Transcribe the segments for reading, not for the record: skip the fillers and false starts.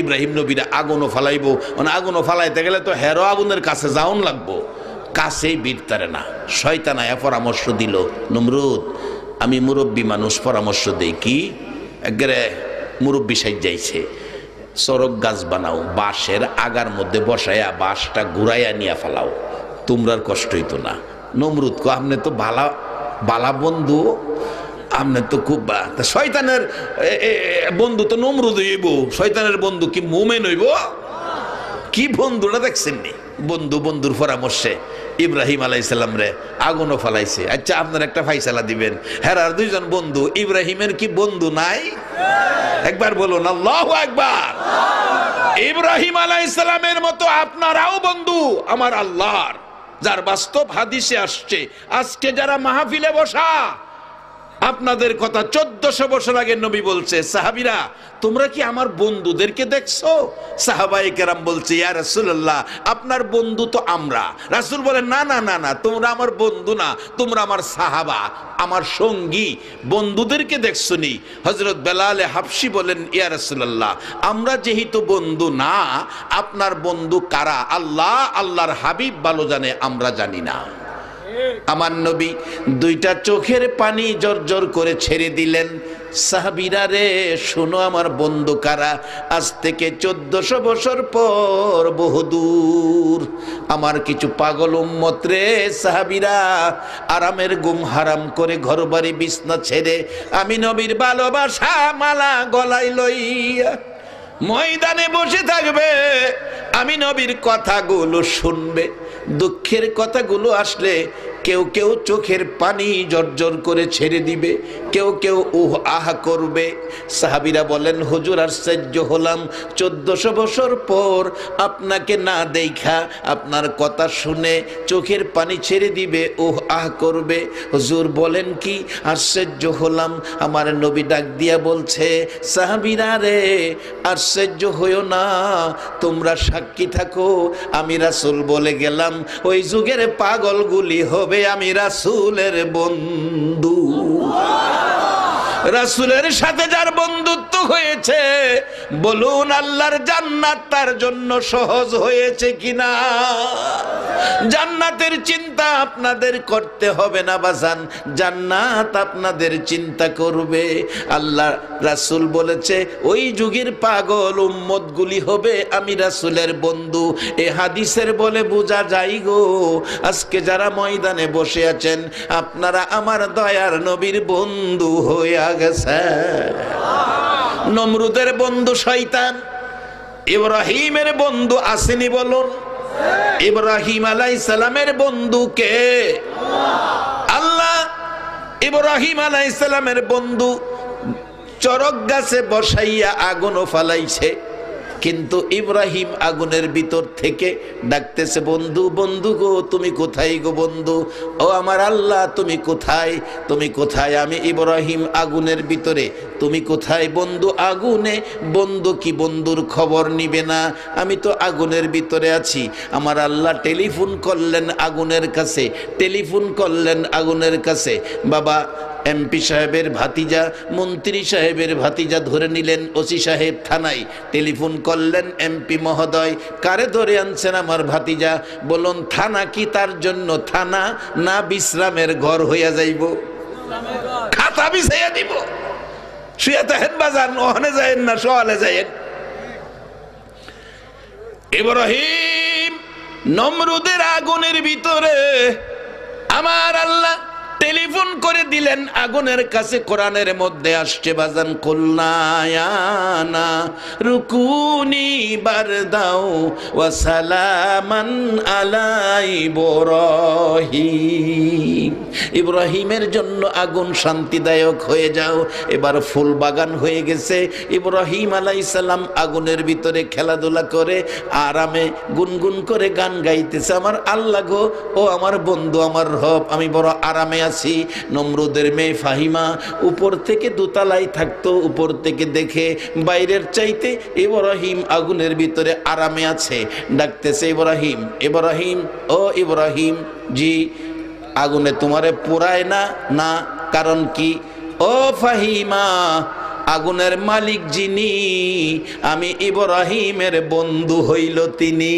ইব্রাহিম নবীরা আগুনও ফালাইবো, মানে আগুনও ফালাইতে গেলে তো হেরো আগুনের কাছে যাওন লাগবো, কাছেই বিরতারে না। শয়তান আয়া পরামর্শ দিল, নমরুদ আমি মুরব্বী মানুষ, পরামর্শ দেই কি, একবারে মুরব্বী সাইজ যাইছে, চরক গাছ বানাও, বাঁশের আগার মধ্যে বসাইয়া বাঁশটা ঘুরাইয়া নিয়ে ফেলাও, তোমরার কষ্ট হইতো না। নমরুদ কো আপনি তো বালা বালা বন্ধু, আপনি তো খুব শয়তানের বন্ধু তো নমরুদ হইব, শয়তানের বন্ধু কি মোমেন হইব? কি বন্ধুটা দেখছেন নি? বন্ধু বন্ধুর পরামর্শে ইব্রাহিম আলাইসাল্লাম রে আগুনও ফালাইছে। আচ্ছা আপনার একটা ফাইসালা দিবেন, হেরার দুইজন বন্ধু, ইব্রাহিমের কি বন্ধু নাই? একবার বলুন আল্লাহু আকবার। ইব্রাহিম আলাইসাল্লামের মতো আপনারাও বন্ধু আমার আল্লাহর, যার বাস্তব হাদিসে আসছে। আজকে যারা মাহফিলে বসা, আপনাদের কথা 1400 বছর আগে নবী বলছে, সাহাবীরা তোমরা কি আমার বন্ধুদেরকে দেখছো? সাহাবায়ে কেরাম বলছে, ইয়া রাসূলুল্লাহ আপনার বন্ধু তো আমরা। রাসূল বলেন, না না না না, তোমরা আমার বন্ধু না, তোমরা আমার সাহাবা, আমার সঙ্গী, বন্ধুদেরকে দেখছনি। হযরত বেলাল হাবশী বলেন, ইয়া রাসূলুল্লাহ আমরা যেহেতু বন্ধু না, আপনার বন্ধু কারা? আল্লাহ আল্লাহর হাবিব ভালো জানে, আমরা জানি না। আমার নবী দুইটা চোখের পানি জর্জর করে ছেড়ে দিলেন, সাহাবীরা রে শোনো আমার বন্ধু কারা। আজ থেকে 1400 বছর পর বহুদূর আমার কিছু পাগল উম্মত রে, সাহাবীরা আরামের ঘুম হারাম করে ঘরবাড়ি বিছনা ছেড়ে আমি নবীর ভালোবাসা মালা গলায় লইয়া ময়দানে বসে থাকবে, আমি নবীর কথাগুলো শুনবে। দুঃখের কথাগুলো আসলে কেউ কেউ চোখের পানি জর্জর করে ছেড়ে দিবে, কেউ কেউ উহ আহা করবে। সাহাবীরা বলেন, হুজুর আশ্চর্য হলাম, 1400 বছর পর আপনাকে না দেখা, আপনার কথা শুনে চোখের পানি ছেড়ে দিবে, উহ আহ করবে। হুজুর বলেন কি? আশ্চর্য হলাম। আমার নবী ডাক দিয়া বলছে, সাহাবীরা রে আশ্চর্য হইও না, তোমরা সাক্ষী থাকো, আমি রাসূল বলে গেলাম ওই যুগের পাগলগুলি হবে আমি রাসূলের বন্ধু। রাসূলের সাথে যার বন্ধুত্ব হয়েছে, বলুন আল্লাহর জান্নাত তার জন্য সহজ হয়েছে কিনা? জান্নাতের চিন্তা আপনাদের করতে হবে না বাজান, জান্নাত আপনাদের চিন্তা করবে। আল্লাহ রাসূল বলেছে ওই যুগের পাগল উম্মতগুলি হবে আমি রাসূলের বন্ধু। এ হাদিসের বলে বোঝা যায় গো, আজকে যারা ময়দানে বসে আছেন আপনারা আমার দয়ার নবীর বন্ধু হয়ে গেছে। নমরুদের বন্ধু শয়তান, ইব্রাহিমের বন্ধু আসেনি বলুন? ইব্রাহিম আলাইহিস সালামের বন্ধু কে? আল্লাহ। ইব্রাহিম আলাইহিস সালামের বন্ধু চরক গাছে বসাইয়া আগুনও ফালাইছে, কিন্তু ইব্রাহিম আগুনের ভিতর থেকে ডাকতেছে, বন্ধু বন্ধু গো তুমি কোথায় গো বন্ধু? ও আমার আল্লাহ তুমি কোথায়, তুমি কোথায়? আমি ইব্রাহিম আগুনের ভিতরে, তুমি কোথায়? বন্ধু আগুনে। বন্ধু কি বন্ধুর খবর নিবে না? আমি তো আগুনের ভিতরে আছি। আমার আল্লাহ টেলিফোন করলেন আগুনের কাছে, টেলিফোন করলেন আগুনের কাছে। বাবা এমপি সাহেবের ভাতিজা, মন্ত্রী সাহেবের ভাতিজা ধরে নিলেন ওসি সাহেব থানায়, টেলিফোন করলেন এমপি মহোদয়, কারে ধরে আনছেন? আমার ভাতিজা। বলুন থানা কি তার জন্য থানা না বিশ্রামের ঘর হইয়া যাইব? খাতা বিছাইয়া দিব। শুয়ে থাকেন বাজান, ওখানে যায়েন না, সওয়ালে যায়েন। ইব্রাহিম নমরুদের আগুনের ভিতরে আমার আল্লাহ টেলিফোন করে দিলেন আগুনের কাছে। কোরআনের মধ্যে আসছে বাজান, কুলনায়ানা রুকুনি বারদাও ওয়া সালামান আলা ইব্রাহিম। ইব্রাহিমের জন্য আগুন শান্তিদায়ক হয়ে যাও। এবার ফুল বাগান হয়ে গেছে। ইব্রাহিম আলাইহিস সালাম আগুনের ভিতরে খেলাধুলা করে আরামে গুনগুন করে গান গাইতেছে, আমার আল্লাহ গো, ও আমার বন্ধু, আমার রব, আমি বড় আরামে আছি। নমরুদের মেয়ে ফাহিমা উপর থেকে দোতলায় থাকতো, উপর থেকে দেখে বাইরের চাইতে ইব্রাহিম আগুনের ভিতরে আরামে আছে। ডাকতেছে, ইব্রাহিম ইব্রাহিম, ও ইব্রাহিম জি, আগুনে তোমারে পোড়ায় না? না। কারণ কি? ও ফাহিমা আগুনের মালিক যিনি, আমি ইব্রাহিমের বন্ধু হইল তিনি।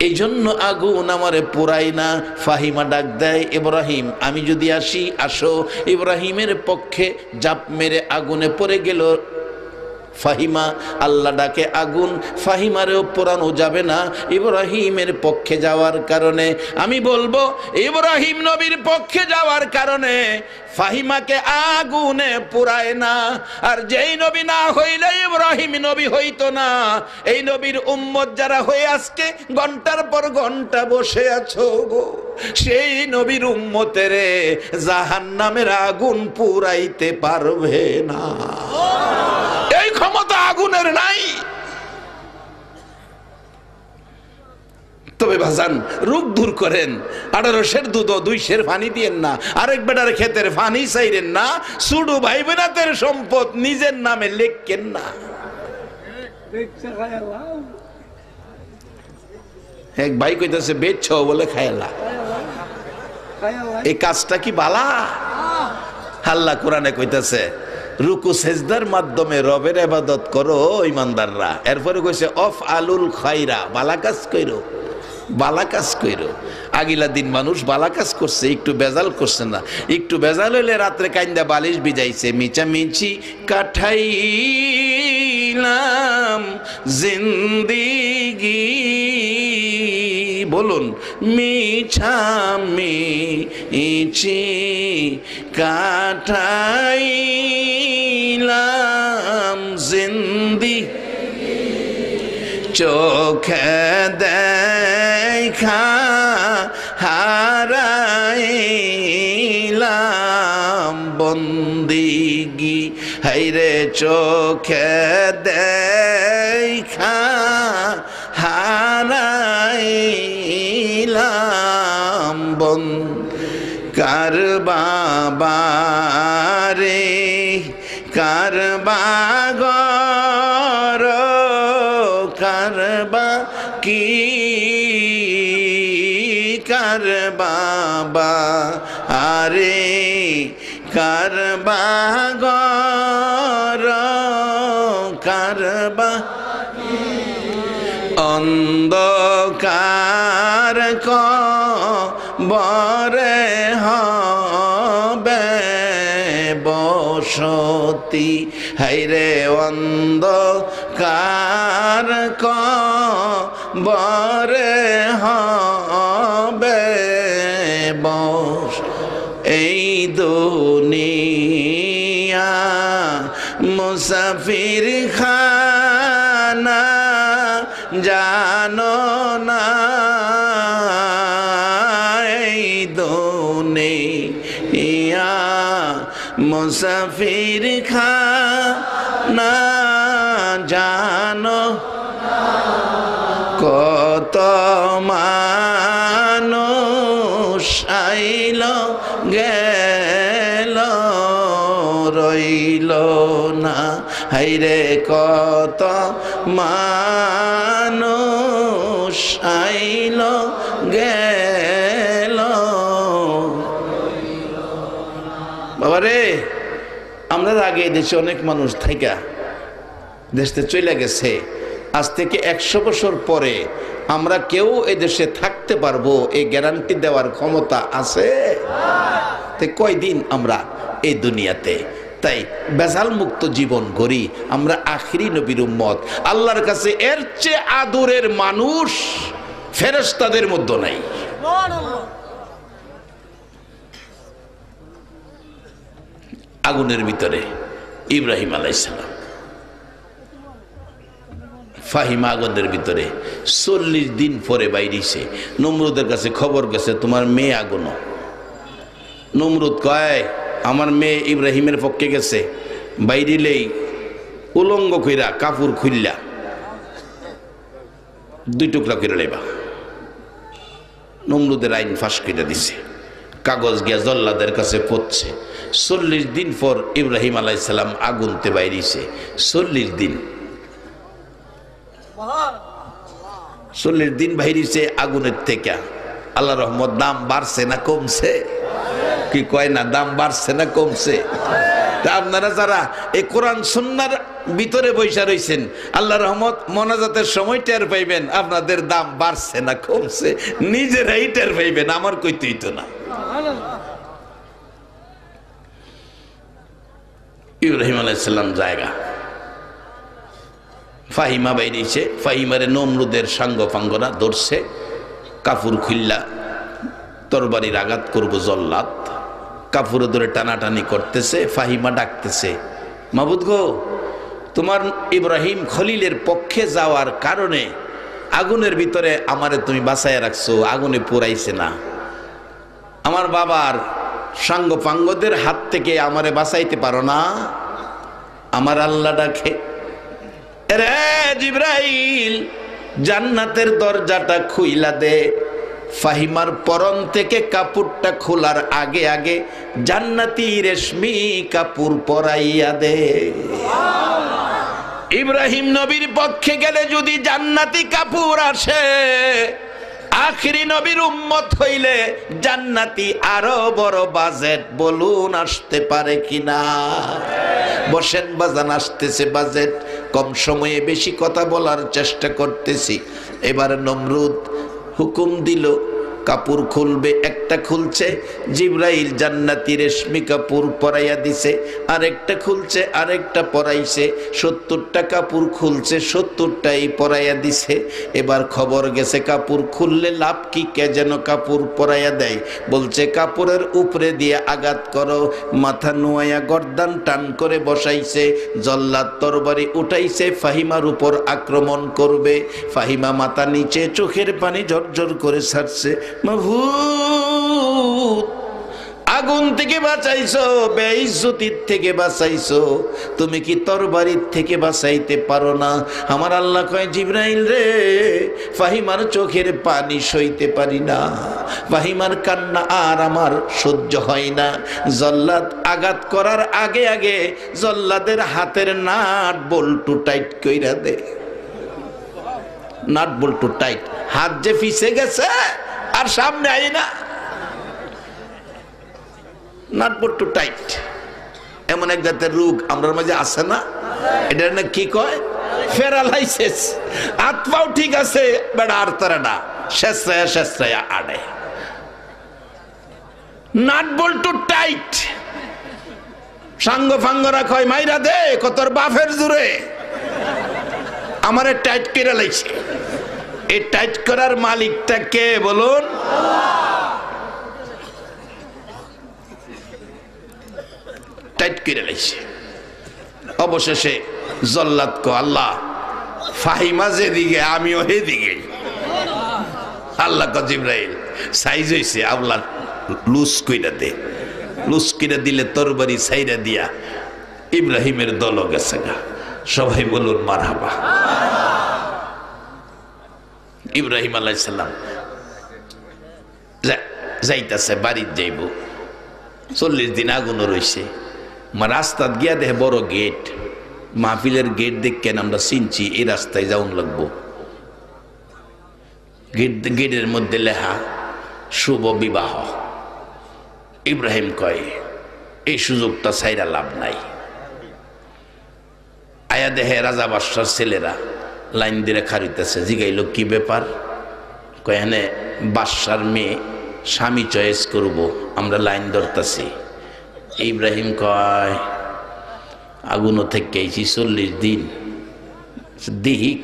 এই জন্য আগুন আমারে পোড়াই না। ফাহিমা ডাক দেয়, ইব্রাহিম আমি যদি আসি, আসো। ইব্রাহিমের পক্ষে জাপ মেরে আগুনে পড়ে গেল ফাহিমা। আল্লাহ ডাকে আগুন, ফাহিমারেও পোড়ানো যাবে না ইব্রাহিমের পক্ষে যাওয়ার কারণে। আমি বলবো ইব্রাহিম নবীর পক্ষে যাওয়ার কারণে ফাহিমাকে আগুনে পোড়ায় না। আর যেই নবী না হইলে ইব্রাহিম নবী হইতো না। এই নবীর উম্মত যারা হয়ে আজকে ঘন্টার পর ঘন্টা বসে আছো গো, সেই নবীর উম্মতের জাহান্নামের আগুন পুরাইতে পারবে না। এই ক্ষমতা আগুনের নাই। তবে ভাজান রোগ দূর করেন, 18 সের দুধ 2 সের পানি দিয়েন না, আরেক বেটার ক্ষেতের পানি চাইরেন না, সুডু ভাই বোনাতের সম্পদ নিজের নামে লেখেন না। এক ভাই কইতেছে বেচছ বলে খায়লা, এই কাজটা কি বালা? আল্লাহ কোরআনে কইতেছে রুকু সেজদার মাধ্যমে রবের ইবাদত করো ইমানদাররা। এরপরে কইছে অফ আলুল খায়রা, বালা কাজ কইরো, বালা কাজ কইরো। আগিলা দিন মানুষ বালা কাজ করছে, একটু বেজাল করছে না। একটু বেজাল হইলে রাত্রে কাইন্দা বালিশ ভিজাইছে, মিচামিচি কাঠাইলাম জিন্দিগি, বলুন মিছামিচি কাঠাইলাম জিন্দিগি, চোখে দেখা হারাইলাম বন্দিগি, হাইরে চোখে দেখা হারাইলাম কার বাবারে কার বাগর কারবা কি কার বাবা আরে কার বাগর কারবা অন্ধকার কবরে হবে বসতি, হাইরে অন্ধকার কবরে হবে বস। এই দুনিয়া মুসাফির খানা জানো না, এই দুনিয়া মুসাফির খানা জানো, কত মানুষ আইল গেল রইল না, হাইরে কত মানুষ আইল গেল। বাবারে আমরা আগে দেশে অনেক মানুষ থাইকা দেশে চলে গেছে। আজ থেকে 100 বছর পরে আমরা কেউ এই দেশে থাকতে পারবো এই গ্যারান্টি দেওয়ার ক্ষমতা আছে? তাই কয়দিন আমরা এই দুনিয়াতে, তাই বেজাল মুক্ত জীবন গড়ি। আমরা আখিরি নবীর উম্মত। আল্লাহর কাছে এর চেয়ে আদরের মানুষ ফেরেশতাদের মধ্যে নাই। আগুনের ভিতরে ইব্রাহিম আলাইহিস সালাম, ফাহিমা আগুনের ভিতরে 40 দিন পরে বাইরেছে। নমরুদের কাছে খবর গেছে তোমার মেয়ে আগুন। নমরুদ কয় আমার মেয়ে ইব্রাহিমের পক্ষে গেছে, বাইরিলেই উলঙ্গ কইরা কাপড় খুললা 2 টুকরা করে লেবা। নমরুদের আইন ফাঁস করে দিছে, কাগজ গিয়া জল্লাদের কাছে পড়ছে। 40 দিন পর ইব্রাহিম আলাইহিস সালাম আগুনতে বাইরেছে। 40 দিন 40 দিন বাইরেছে আগুনের থেকে। আল্লাহ রহমত দাম বাড়ছে না কমছে? কি কয় না, দাম বাড়ছে না কমছে? তা আপনারা যারা এই কোরআন সুন্নাহর ভিতরে বৈশা রইছেন, আল্লাহ রহমত মোনাজাতের সময় টের পাইবেন আপনাদের দাম বাড়ছে না কমছে, নিজেরাই টের পাইবেন, আমার কইতে হইতো না। ইব্রাহিম আলাইহিস সালাম জায়গা ফাহিমা বাইরেছে, ফাহিমারে নমরুদের সাঙ্গ ফাঙ্গরা ধরছে, কাপুর খুল্লা তরবারির আঘাত করবো জল্লাদ, কাপুরে ধরে টানাটানি করতেছে। ফাহিমা ডাকতেছে, মাবুদ গো, তোমার ইব্রাহিম খলিলের পক্ষে যাওয়ার কারণে আগুনের ভিতরে আমারে তুমি বাঁচাইয়া রাখছো, আগুনে পুরাইছে না। আমার বাবার সাঙ্গ পাঙ্গদের হাত থেকে আমারে বাঁচাইতে পারো না? আমার আল্লাহ ডাকে, রে জিবরাইল, জান্নাতের দরজাটা খুইলা দে। ফাহিমার পরন থেকে কাপড়টা খোলার আগে আগে জান্নাতি রেশমি কাপড় পরাইয়া দে। ইব্রাহিম নবীর পক্ষে গেলে যদি জান্নাতি কাপড় আসে, আখিরি নবীর উম্মত হইলে জান্নাতি আরো বড় বাজেট, বলুন আসতে পারে কিনা? বসেন বাজান, আসতেছে বাজেট। কম সময়ে বেশি কথা বলার চেষ্টা করতেছি। এবার নমরুদ হুকুম দিল, কাপড় খুলবে, একটা খুলছে, জিবরাইল জান্নাতি রেশমি কাপড় পরাইয়া দিছে, আরেকটা খুলছে, আরেকটা পরাইছে, 70টা কাপড় খুলছে, 70টাই পরাইয়া দিছে। এবার খবর গেছে কাপড় খুললে লাভ কি, কে যেন কাপড় পরাইয়া দেয়, বলছে কাপড়ের উপরে দিয়ে আঘাত করো। মাথা নোয়াইয়া গর্দান টান করে বসাইছে, জল্লাদ তরবারি উঠাইছে, ফাহিমার উপর আক্রমণ করবে। ফাহিমা মাথা নিচে, চোখের পানি ঝরঝর করে ছাড়ছে। মাবুদ, আগুন থেকে বাঁচাইছো, বেইজ্জতির থেকে বাঁচাইছো, তুমি কি তরবারির থেকে বাঁচাইতে পারো না? আমার আল্লাহ কয়, জিবরাইল রে, ফাহিমার চোখের পানি সইতে পারি না, ফাহিমার কান্না আর আমার সহ্য হয় না। জল্লাদ আঘাত করার আগে আগে জল্লাদের হাতের নাট বল্টু টাইট কইরা দে। নাট বল্টু টাইট, হাত যে ফিসে গেছে আর সামনে আই না, নাট বল্টু টাইট। এমন এক জাতের রোগ আমরা মাঝে আছে না, এটা না কি কয়, প্যারালাইসিস। হাত পাও ঠিক আছে, বেড়া আর তারা না, শেষরায়া আড়ে, নাট বল্টু টাইট। সাঙ্গ ফাঙ্গরা কয়, মাইরা দে, কতর বাফের জুড়ে আমারে টাইট করে লাইছে। এই টাইট করার মালিকটা কে বলুন? টাইট করে লাইছে। অবশেষে জল্লাদ কো, আল্লাহ, ফাহিমা যেদিকে আমিও সেদিকে। আল্লাহ কো, জিবরাইল সাইজ হইছে, আল্লাহ লুজ কইরা দে। লুজ কইরা দিলে তরবারি সাইরা দিয়া ইব্রাহিমের দল গেছে গা। সবাই বলুন মারহাবা। ইব্রাহিম আলাইহিস সালাম যাইতাছে, বাড়ির যাইব, 40 দিন আগুনও রইছে। রাস্তাত গিয়া দেখে বড় গেট, মাহফিলের গেট দেখেন আমরা চিনছি, এই রাস্তায় যাওন লাগবো। গেটের মধ্যে লেখা শুভ বিবাহ। ইব্রাহিম কয়, এই সুযোগটা ছাইরা লাভ নাই। আয়া দেহে রাজা বাদশার ছেলেরা লাইন দিয়ে খারিতেছে। জিগাইল, কি ব্যাপার? কয়, এনে বাদশার মেয়ে স্বামী চয়েস করব, আমরা লাইন ধরতেছি। ইব্রাহিম কয়, আগুনও থেকে আইছি 40 দিন, দিহিক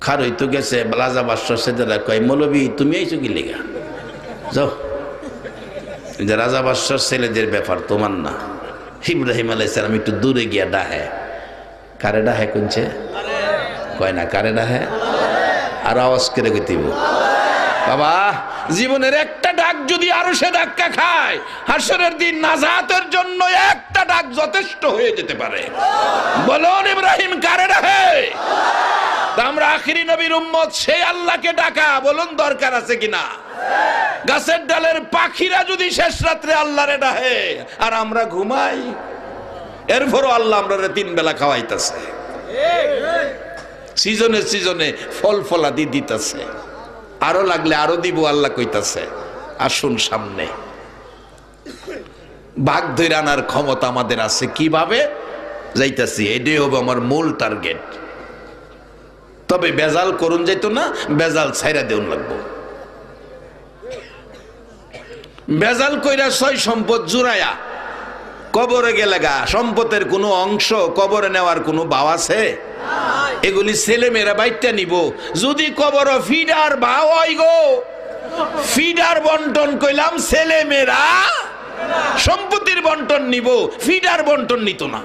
খার হইতো গেছে। রাজা বাদশার ছেলেরা কয়, মৌলবী তুমি আইছো কি লেগা? যাও, যে রাজা বাদশার ছেলেদের ব্যাপার তোমার না। ইব্রাহিম আলাইহিস সালাম একটু দূরে গিয়া ডাহে। কারে ডাহে? কোনছে কয় না, কারে ডাহে? আর আওয়াজ করে কইতিব, বাবা, জীবনের একটা ডাক যদি আরো সে ধাক্কা খায়, হাসরের দিন নাজাতের জন্য একটা ডাক যথেষ্ট হয়ে যেতে পারে। বলুন ইব্রাহিম কারে ডাহে? আমরা আখিরি নবীর উম্মত, সেই আল্লাহকে ডাকা বলুন দরকার আছে কিনা? গাছের ডালের পাখিরা যদি শেষ রাত্রে আল্লাহরে ডাহে আর আমরা ঘুমাই, এরপরও আল্লাহ আমরা 3 বেলা খাওয়াইতেছে, সিজনে সিজনে ফল ফলাদি দিতেছে, আরো লাগলে আরো দিব আল্লাহ কইতাছে। আসুন সামনে। ভাগ ধরে আনার ক্ষমতা আমাদের আছে, কিভাবে যাইতাছি এটাই হবে আমার মূল টার্গেট। তবে বেজাল করুন যাইতো না, বেজাল ছাইরা দেউন লাগবো। বেজাল কইরা ছয় সম্পদ জুড়াইয়া কবরে গেলে গা সম্পদের কোনো অংশ কবরে নেওয়ার কোনো ভাও আছে? এগুলি ছেলে মেয়েরা বাইটটা নিব। যদি কবর ফিডার ভাও হয় গো, ফিডার বন্টন কইলাম, ছেলে মেয়েরা সম্পত্তির বন্টন নিব, ফিডার বন্টন নিত না।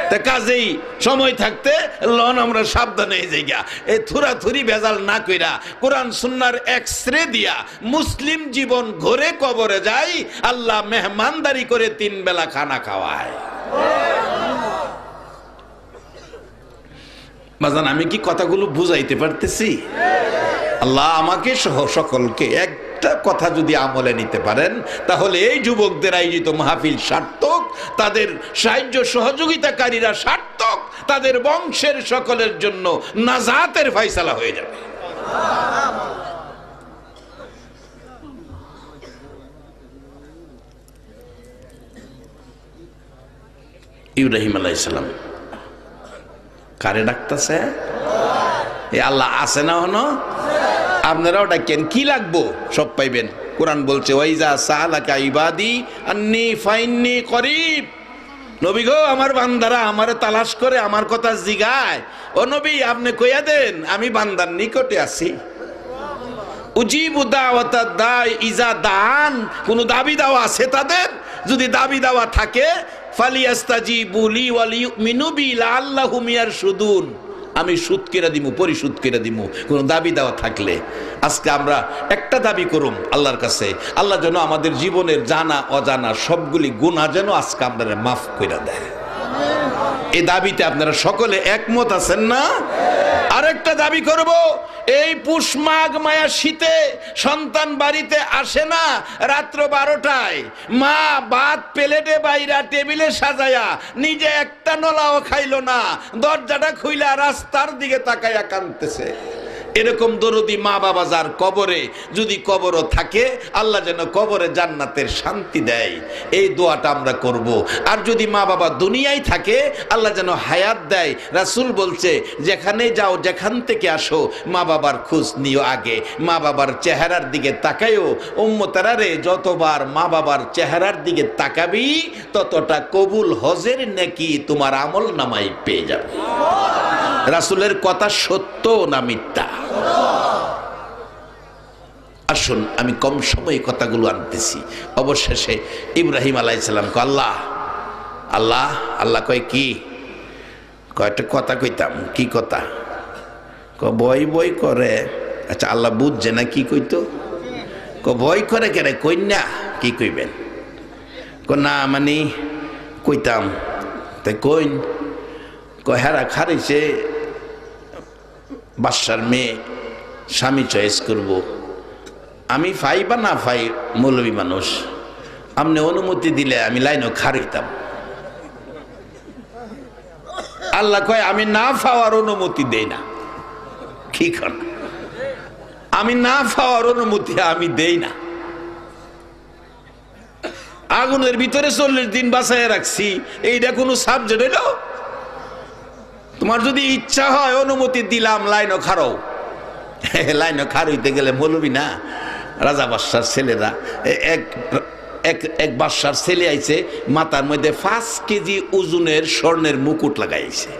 তা কাজেই সময় থাকতে লন আমরা সাবধানে যাই গা, এই থুরাথুরি বেজাল না কইরা কোরআন সুন্নাহর এক্সরে দিয়া মুসলিম জীবন ঘরে কবরে যাই, আল্লাহ মেহমানদারি করে 3 বেলা খানা খাওয়ায়। বাজান আমি কি কথাগুলো বুঝাইতে পারতেছি? আল্লাহ আমাকে সহ সকলকে একটা কথা যদি আমলে নিতে পারেন, তাহলে এই যুবকদের আয়োজিত মাহফিল সার্থক, তাদের সাহায্য সহযোগিতাকারীরা সার্থক, তাদের বংশের সকলের জন্য নাজাতের ফয়সালা হয়ে যাবে। ইব্রাহিম আলাইহিস সালাম কারে ডাকতেছে? এ আল্লাহ আছে না হনো? আপনারাও ডাকেন, কি লাগবো সব পাইবেন। কোরআন বলছে ওয়াইজা সালাকা ইবাদি আন্নী ফাইন্নী করিব। নবী গো, আমার বান্দারা আমারে তালাশ করে আমার কথা জিগায়, ও নবী আপনি কইয়া দেন আমি বান্দার নিকটে আছি। উজিবু দাওয়াতাদ দাই ইজা দান, কোন দাবি দাওয়া আছে তাদের? যদি দাবি দাওয়া থাকে ফালিয়াস্তাজিবু লি ওয়া লিউমিনু বি লাআল্লাহুম ইয়ারশুদুন, আমি সুদ কেরা দিমু, পরিশোধ কেরা দিমু কোন দাবি দেওয়া থাকলে। আজকে আমরা একটা দাবি করুম আল্লাহর কাছে, আল্লাহ যেন আমাদের জীবনের জানা অজানা সবগুলি গুনাহ যেন আজকে আমরা মাফ কইরা দেয়। এই দাবিতে আপনারা সকলে একমত আছেন না? আরেকটা দাবি করব, এই পুষ মাঘ মায়া শীতে সন্তান বাড়িতে আসে না, রাত্র 12টায় মা ভাত প্লেটে বাইরা টেবিলে সাজায়া নিজে একটা নলাও খাইলো না, দরজাটা খুইলা রাস্তার দিকে তাকাইয়া কাঁদতেছে। এরকম দরদি মা বাবা যার কবরে, যদি কবরও থাকে আল্লাহ যেন কবরে জান্নাতের শান্তি দেয়, এই দোয়াটা আমরা করব। আর যদি মা বাবা দুনিয়ায় থাকে আল্লাহ যেন হায়াত দেয়। রাসূল বলছে যেখানে যাও যেখান থেকে আসো মা বাবার খোঁজ নিও আগে, মা বাবার চেহারার দিকে তাকায়ও। উম্মতারা রে, যতবার মা বাবার চেহারার দিকে তাকাবি ততটা কবুল হজের নেকি তোমার আমল নামায় পেয়ে যাবে। রাসূলের কথা সত্য না মিথ্যা? আসুন আমি কম সময়ে কথাগুলো আনতেছি। অবশেষে ইব্রাহিম আলাইহিস সালাম কয় আল্লাহ আল্লাহ আল্লাহ কয় কি? কয়টা কথা কইতাম। কি কথা? বই বই করে। আচ্ছা আল্লাহ বুঝছে না কি কইতো? ভয় করে কেরে কইনা কি কইবেন? না মানে কইতাম। তাই কইন? হেরা খারিছে বাদশার মেয়ে, স্বামী চয়েস করব। আমি ফাই বা না ফাই মৌলবী মানুষ, আপনি অনুমতি দিলে আমি লাইনও খারিতাম। আল্লাহ কয় আমি না ফাওয়ার অনুমতি দেই না। কি কর? আমি না ফাওয়ার অনুমতি আমি দেই না। আগুনের ভিতরে 40 দিন বাঁচায় রাখছি, এইটা কোনো সাবজেক্ট হইল? তোমার যদি ইচ্ছা হয় অনুমতি দিলাম, লাইনও খারো। লাইনও খার হইতে গেলে মৌলবি না, রাজা বাদশার ছেলেরা। এক বাদশার ছেলে আইছে, মাথার মধ্যে 5 কেজি ওজনের স্বর্ণের মুকুট লাগাইছে।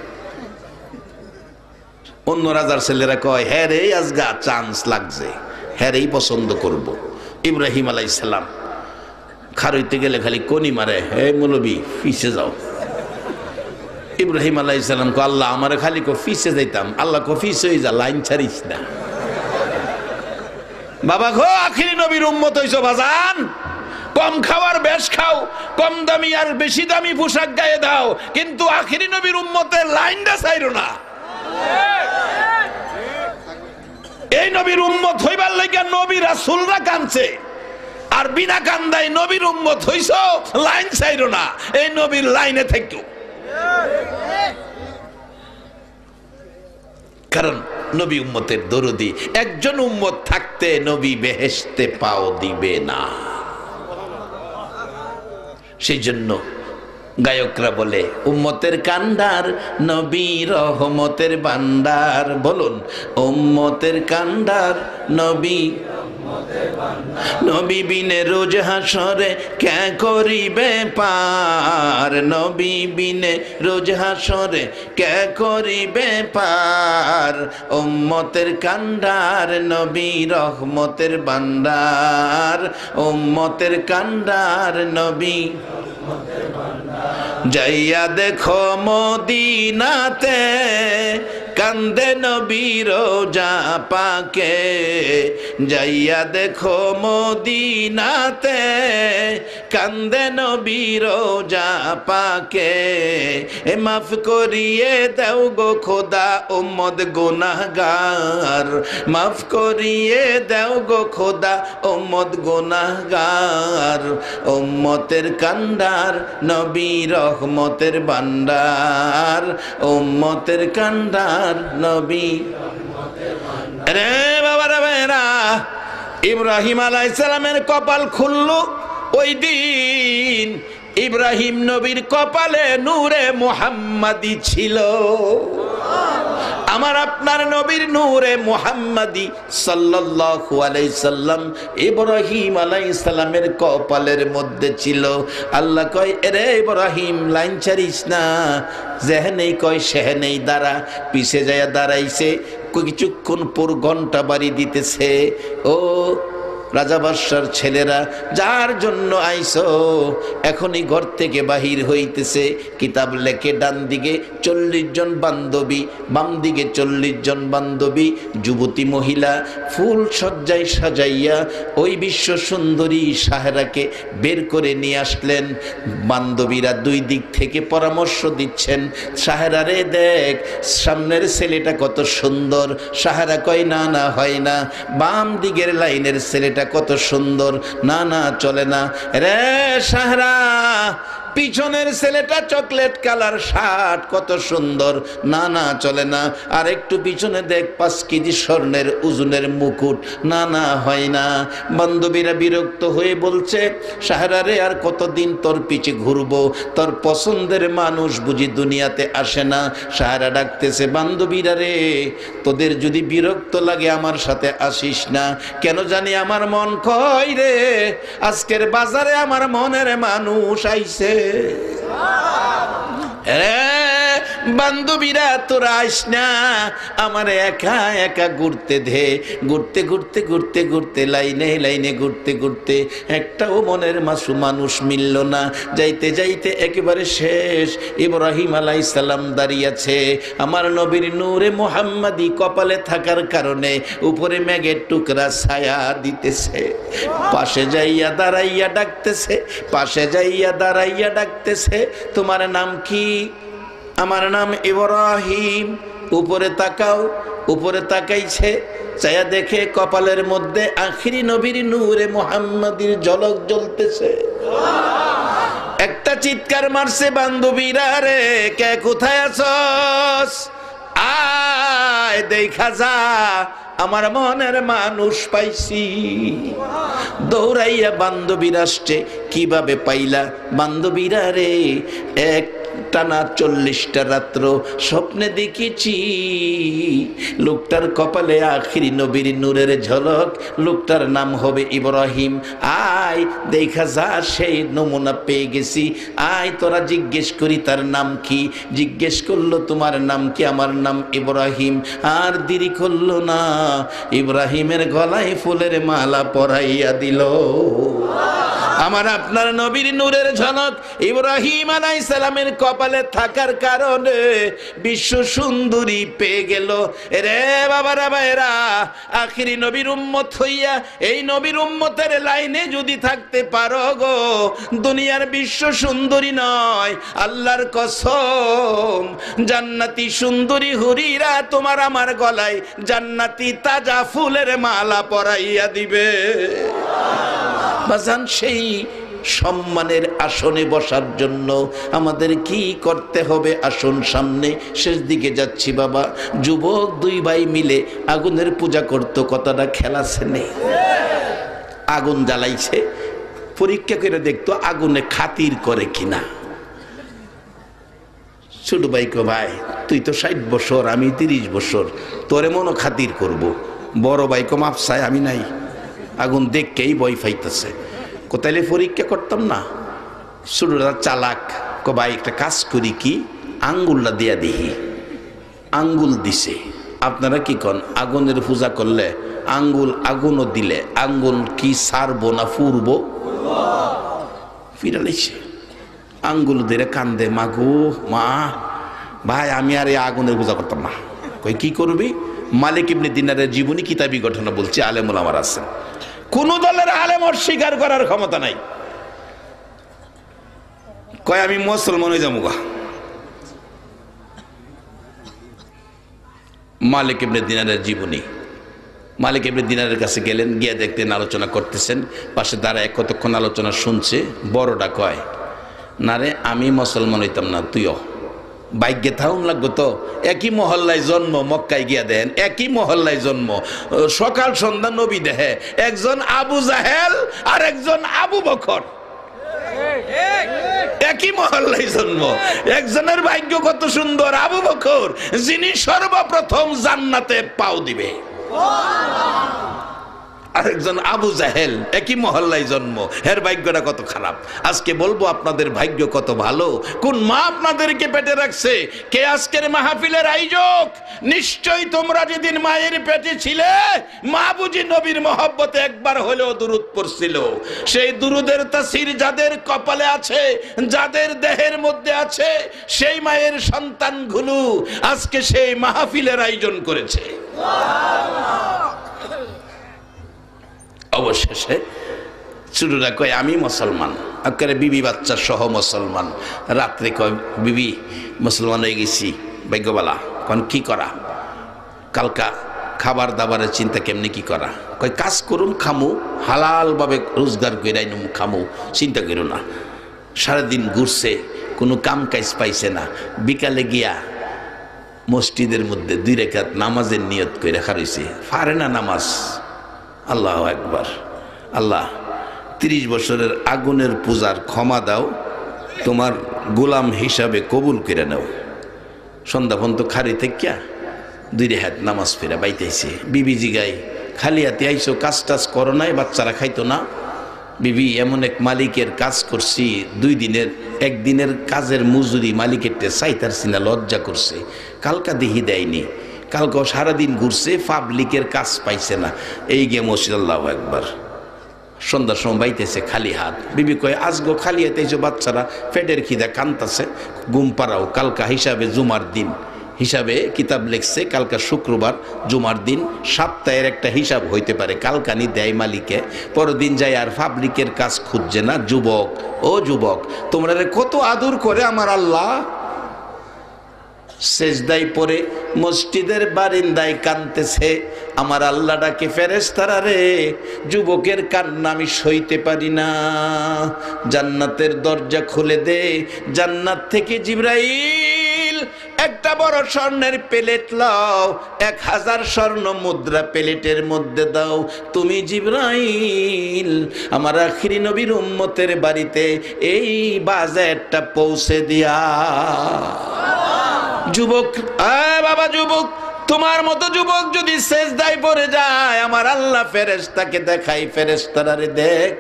অন্য রাজার ছেলেরা কয় হ্যাঁ রে আজগা চান্স লাগছে, হ্যাঁ রেই পছন্দ করব। ইব্রাহিম আলাইহিস সালাম খার হইতে গেলে খালি কনি মারে, হে মৌলবি পিছে যাও। ইব্রাহিম আলাইহিস সালাম কো আল্লাহ আমারে খালি কো পিছে যাইতাম। আল্লাহ কো পিছে হই যা, লাইন ছাড়িস না। বাবা গো, আখিরি নবীর উম্মত হইছো বাজান, কম খাওয়ার বেশ খাও, কম দামি আর বেশি দামি পোশাক গায়ে দাও, কিন্তু আখিরি নবীর উম্মতের লাইনটা ছাইরো না। এই নবীর উম্মত হইবার লাগা নবী রাসূলরা কাঁদছে, আর বিনা কান্দাই নবীর উম্মত হইছো, লাইন ছাইরো না, এই নবীর লাইনে থাকো। কারণ নবী উম্মতের দরদি। একজন উম্মত থাকতে নবী বেহেশতে পাও দিবে না। সেই জন্য গায়করা বলে উম্মতের কান্ডার নবী রহমতের ভান্ডার। বলুন, উম্মতের কান্ডার নবী, নবী বিনে রোজ হাসরে কে করিবে পার, নবী বিনে রোজ হাসরে কে করিবে পার। উম্মতের কান্ডার নবী রহমতের ভান্ডার, উম্মতের কান্ডার নবী। যাইয়া দেখো মদিনাতে কান্দে নবী রোজা পাকে, যাইয়া দেখো মদিনাতে কান্দে নবী রোজা পাকে। এ মাফ করিয়ে দাও গো খোদা উম্মত গুনাহগার, মাফ করিয়ে দাও গো খোদা উম্মত গুনাহগার। উম্মতের কান্ডার নবী রহমতের ভান্ডার, উম্মতের কান্ডার নবী। রে বাবারা ভাইরা, ইব্রাহিম আলাইহিস সালামের কপাল খুললো ওই দিন। ইব্রাহিম নবীর কপালে নূরে মুহাম্মাদি ছিল। আমার আপনার নবীর নূরে মুহাম্মাদি সাল্লাল্লাহু আলাইহি সাল্লাম ইব্রাহিম আলাইহিস সালামের কপালের মধ্যে ছিল। আল্লাহ কয়, এরে ইব্রাহিম লাইন ছাড়িস না, যেহেনেই কয় সেহেনেই দাঁড়া। পিছে যায় দাঁড়াইছে, কিছুক্ষণ পর ঘন্টা বাড়ি দিতেছে। ও রাজা বাদশার ছেলেরা, যার জন্য আইসো এখনই ঘর থেকে বাহির হইতেছে। কিতাব লেখে ডান দিকে 40 জন বান্ধবী, বাম দিকে 40 জন বান্ধবী, যুবতী মহিলা ফুল সজ্জায় সাজাইয়া ওই বিশ্ব সুন্দরী সাহেরাকে বের করে নিয়ে আসলেন। বান্ধবীরা দুই দিক থেকে পরামর্শ দিচ্ছেন, সাহেরা রে দেখ সামনের ছেলেটা কত সুন্দর। সাহেরা কয়, না না হয় না। বাম দিকের লাইনের ছেলেটা কত সুন্দর, না না চলে না। রে সাহেরা, পিছনের ছেলেটা চকলেট কালার শার্ট কত সুন্দর, না না চলে না। আর একটু পিছনে দেখ 5 কেজি স্বর্ণের ওজনের মুকুট, না না হয় না। বান্ধবীরা বিরক্ত হয়ে বলছে, সাহেরা রে আর কতদিন তোর পিছে ঘুরবো, তোর পছন্দের মানুষ বুঝি দুনিয়াতে আসে না। সাহেরা ডাকতেছে, বান্ধবীরা রে তোদের যদি বিরক্ত লাগে আমার সাথে আসিস না। কেন জানি আমার মন কয় রে, আজকের বাজারে আমার মনের মানুষ আইছে। বান্ধবীরা তোরা আইস না, আমার একা একা ঘুরতে দে। ঘুরতে ঘুরতে ঘুরতে ঘুরতে লাইনে লাইনে ঘুরতে ঘুরতে একটাও মনের মাসু মানুষ মিলল না। যাইতে যাইতে একেবারে শেষ, ইব্রাহিম আলাইহিস সালাম দাঁড়িয়ে আছে। আমার নবীর নূরে মুহাম্মাদি কপালে থাকার কারণে উপরে মেঘের টুকরা ছায়া দিতেছে। পাশে যাইয়া দাঁড়াইয়া ডাকতেছে, পাশে যাইয়া দাঁড়াইয়া ডাকতেছে, তোমার নাম কি? আমার নাম ইব্রাহিম। উপরে তাকাও। উপরে তাকাইছে, চায়া দেখে কপালের মধ্যে আখিরি নবীর নূরে মুহাম্মাদির ঝলক জ্বলতেছে। একটা চিৎকার মারছে, বান্ধবীরা রে কে কোথায় আছস, আয় দেখা যা, আমার মনের মানুষ পাইছি। দৌড়াইয়া বান্ধবীরা আসছে। কিভাবে পাইলা? বান্ধবীরা রে এক টানা 40টা রাত্র স্বপ্নে দেখেছি লোকটার কপালে আখিরি নবীর নূরের ঝলক। লোকটার নাম হবে ইব্রাহিম। আয় দেখা যা, সেই নমুনা পেয়ে গেছি। আয় তোরা জিজ্ঞেস করি তার নাম কি। জিজ্ঞেস করলো তোমার নাম কি? আমার নাম ইব্রাহিম। আর দেরি করলো না, ইব্রাহিমের গলায় ফুলের মালা পরাইয়া দিল। আমার আপনার নবীর নূরের ঝলক ইব্রাহিম আলাইহিস সালামের কপালে থাকার কারণে বিশ্ব সুন্দরী পেয়ে গেল। রে বাবারা ভাইরা, আখিরি নবীর উম্মত হইয়া এই নবীর উম্মতের লাইনে যদি থাকতে পারো গো, দুনিয়ার বিশ্ব সুন্দরী নয়, আল্লাহর কসম জান্নাতি সুন্দরী হুরিরা তোমার আমার গলায় জান্নাতি তাজা ফুলের মালা পরাইয়া দিবে। বাজান সেই সম্মানের আসনে বসার জন্য আমাদের কি করতে হবে? আসুন সামনে, শেষ দিকে যাচ্ছি বাবা। যুবক দুই ভাই মিলে আগুনের পূজা করত, কথাটা খেলাছে নেই। আগুন জ্বালাইছে, পরীক্ষা করে দেখতো আগুনে খাতির করে কিনা। ছোট ভাই কো, ভাই তুই তো 60 বছর, আমি 30 বছর, তোরে মনো খাতির করব। বড় ভাই কো, মাপসায় আমি নাই, আগুন দেখকেই ভয় পাইতেছে। কোথায় পরীক্ষা করতাম না? ছোটরা চালাক, কো ভাই একটা কাজ করি, কি আঙ্গুলটা দিয়া দিহি। আঙ্গুল দিছে। আপনারা কি কন, আগুনের পূজা করলে আঙ্গুল, আগুনও দিলে আঙ্গুল কি সারবো না ফুরবো? ফিরাইছে আঙ্গুল ধরে কান্দে, মাগো মা, ভাই আমি আর এই আগুনের পূজা করতাম না। কই কি করবি? মালিক ইবনে দিনারের জীবনী কিতাবি ঘটনা বলছে, আলেম ওলামার আছেন। কোন দলের আলেম অস্বীকার করার ক্ষমতা নাই। কয় আমি মুসলমান হয়ে যাবো গা। মালিক ইবনে দিনারের জীবনী। মালিক ইবনে দিনারের কাছে গেলেন, গিয়ে দেখতেন আলোচনা করতেছেন, পাশে দাঁড়ায় কতক্ষণ আলোচনা শুনছে। বড়টা কয়, না রে আমি মুসলমান হইতাম না, তুইও ভাগ্যে থাউন লাগবো তো। একই মহল্লায় জন্ম, মক্কায় গিয়া দেন, একই মহল্লায় জন্ম, সকাল সন্ধ্যা নবী দেহে, একজন আবু জাহেল আর একজন আবু বকর, একই মহল্লায় জন্ম। একজনের ভাগ্য কত সুন্দর, আবু বকর, যিনি সর্বপ্রথম জান্নাতে পাও দিবে, আরেকজন আবু জাহেল, একই মহল্লায় জন্ম, এর ভাগ্যটা কত খারাপ। আজকে বলবো আপনাদের ভাগ্য কত ভালো। কোন মা আপনাদেরকে পেটে রাখছে? কে আজকের মাহফিলের আয়োজক? নিশ্চয়ই তোমরা যেদিন মায়ের পেটে ছিলে, মা বুঝি নবীর মহব্বতে একবার হলেও দুরূদ পড়ছিল। সেই দুরূদের তাসির যাদের কপালে আছে, যাদের দেহের মধ্যে আছে, সেই মায়ের সন্তানগুলো আজকে সেই মাহফিলের আয়োজন করেছে। অবশেষে ছোটরা কয় আমি মুসলমান, আকারে বিবি বাচ্চা সহ মুসলমান। রাত্রে কয় বিবি মুসলমান হয়ে গেছি, ভাগ্যবালা। কোন কি করা? কালকা খাবার দাবারের চিন্তা, কেমনি কি করা? কয় কাজ করুন, খামু, হালালভাবে রোজগার করে খামু, চিন্তা করো না। সারাদিন ঘুরছে, কোনো কাম কাজ পাইছে না। বিকালে গিয়া মসজিদের মধ্যে 2 রাকাত নামাজের নিয়ত করে রাখা রয়েছে, পারে না নামাজ। আল্লাহু আকবার। আল্লাহ 30 বছরের আগুনের পূজার ক্ষমা দাও, তোমার গোলাম হিসাবে কবুল করে নাও। সন্ধ্যা পর্যন্ত খারি থেকে 2 রাকাত নামাজ ফেরা বাইতেছে। বিবি জিগাই, খালি হাতে আইসো, কাজ টাজ করো নাই? বাচ্চারা খাইতো না? বিবি, এমন এক মালিকের কাজ করছি, 2 দিনের 1 দিনের কাজের মজুরি মালিকের চাইতার সিনা, লজ্জা করছে। কালকা দেহি দেয়নি, কালকে সারাদিন ঘুরছে, পাবলিকের কাজ পাইছে না। এই গিয়ে মসজিদ। আল্লাহু আকবার। সন্ধ্যার সময় বাইতেছে খালি হাত। বিবি কয় আজগো খালি হাতে এসে, বাচ্চারা পেটের খিদা কান্তাছে, ঘুম পাড়াও। কালকা হিসাবে জুমার দিন, হিসাবে কিতাব লিখছে কালকা শুক্রবার, জুমার দিন, সপ্তাহের একটা হিসাব হইতে পারে। কালকানি দেয় মালিকে, পরের দিন যায় আর পাবলিকের কাজ খুঁজছে না। যুবক, ও যুবক, তোমরা কত আদর করে আমার আল্লাহ। সেজদাই পরে মসজিদের বারিন্দায় কাঁদতেছে, আমার আল্লাহ ডাকে, ফেরেশতারা রে, যুবকের কান্না আমি সইতে পারি না, জান্নাতের দরজা খুলে দে। জান্নাত থেকে জিবরাইল একটা বড় স্বর্ণের প্লেট লাও, 1000 স্বর্ণ মুদ্রা প্লেটের মধ্যে দাও। তুমি জিবরাইল আমার আখিরি নবীর উম্মতের বাড়িতে এই বাজারটা পৌঁছে দিয়া। যুবক, বাবা যুবক, তোমার মতো যুবক যদি সেজদায় পড়ে যায়, আমার আল্লাহ ফেরেশতাকে দেখাই, ফেরেশতারা রে দেখ,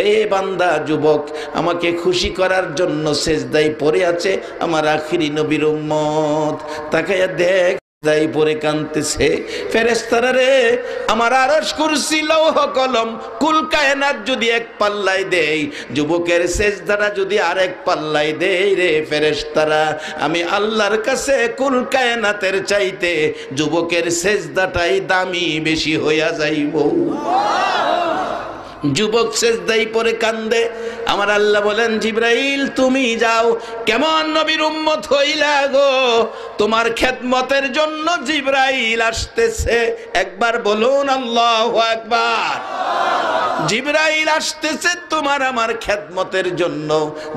এই বান্দা যুবক আমাকে খুশি করার জন্য সেজদায় পড়ে আছে আমার আখিরি নবীর উম্মত, তাকায়া দেখ দাই পরে কাঁদতেছে। ফেরেশতারা রে, আমার আরশ কুরসি লৌহ কলম কুল কায়নাত যদি এক পাল্লায় দেই, যুবকের সেজদাটা যদি আরেক পাল্লায় দেই রে ফেরেশতারা, আমি আল্লাহর কাছে কুল কায়নাতের চাইতে যুবকের সেজদাটাই দামি বেশি হইয়া যাইব। যুবক সেজদায় পড়ে কান্দে। আমার আল্লাহ বলেন, জিবরাইল তুমি যাও। কেমন নবীর উম্মত হইলা গো, তোমার খেদমতের জন্য জিবরাইল আসতেছে। একবার বলুন আল্লাহু আকবার। জিবরাইল আসতেছে তোমার আমার খেদমতের জন্য।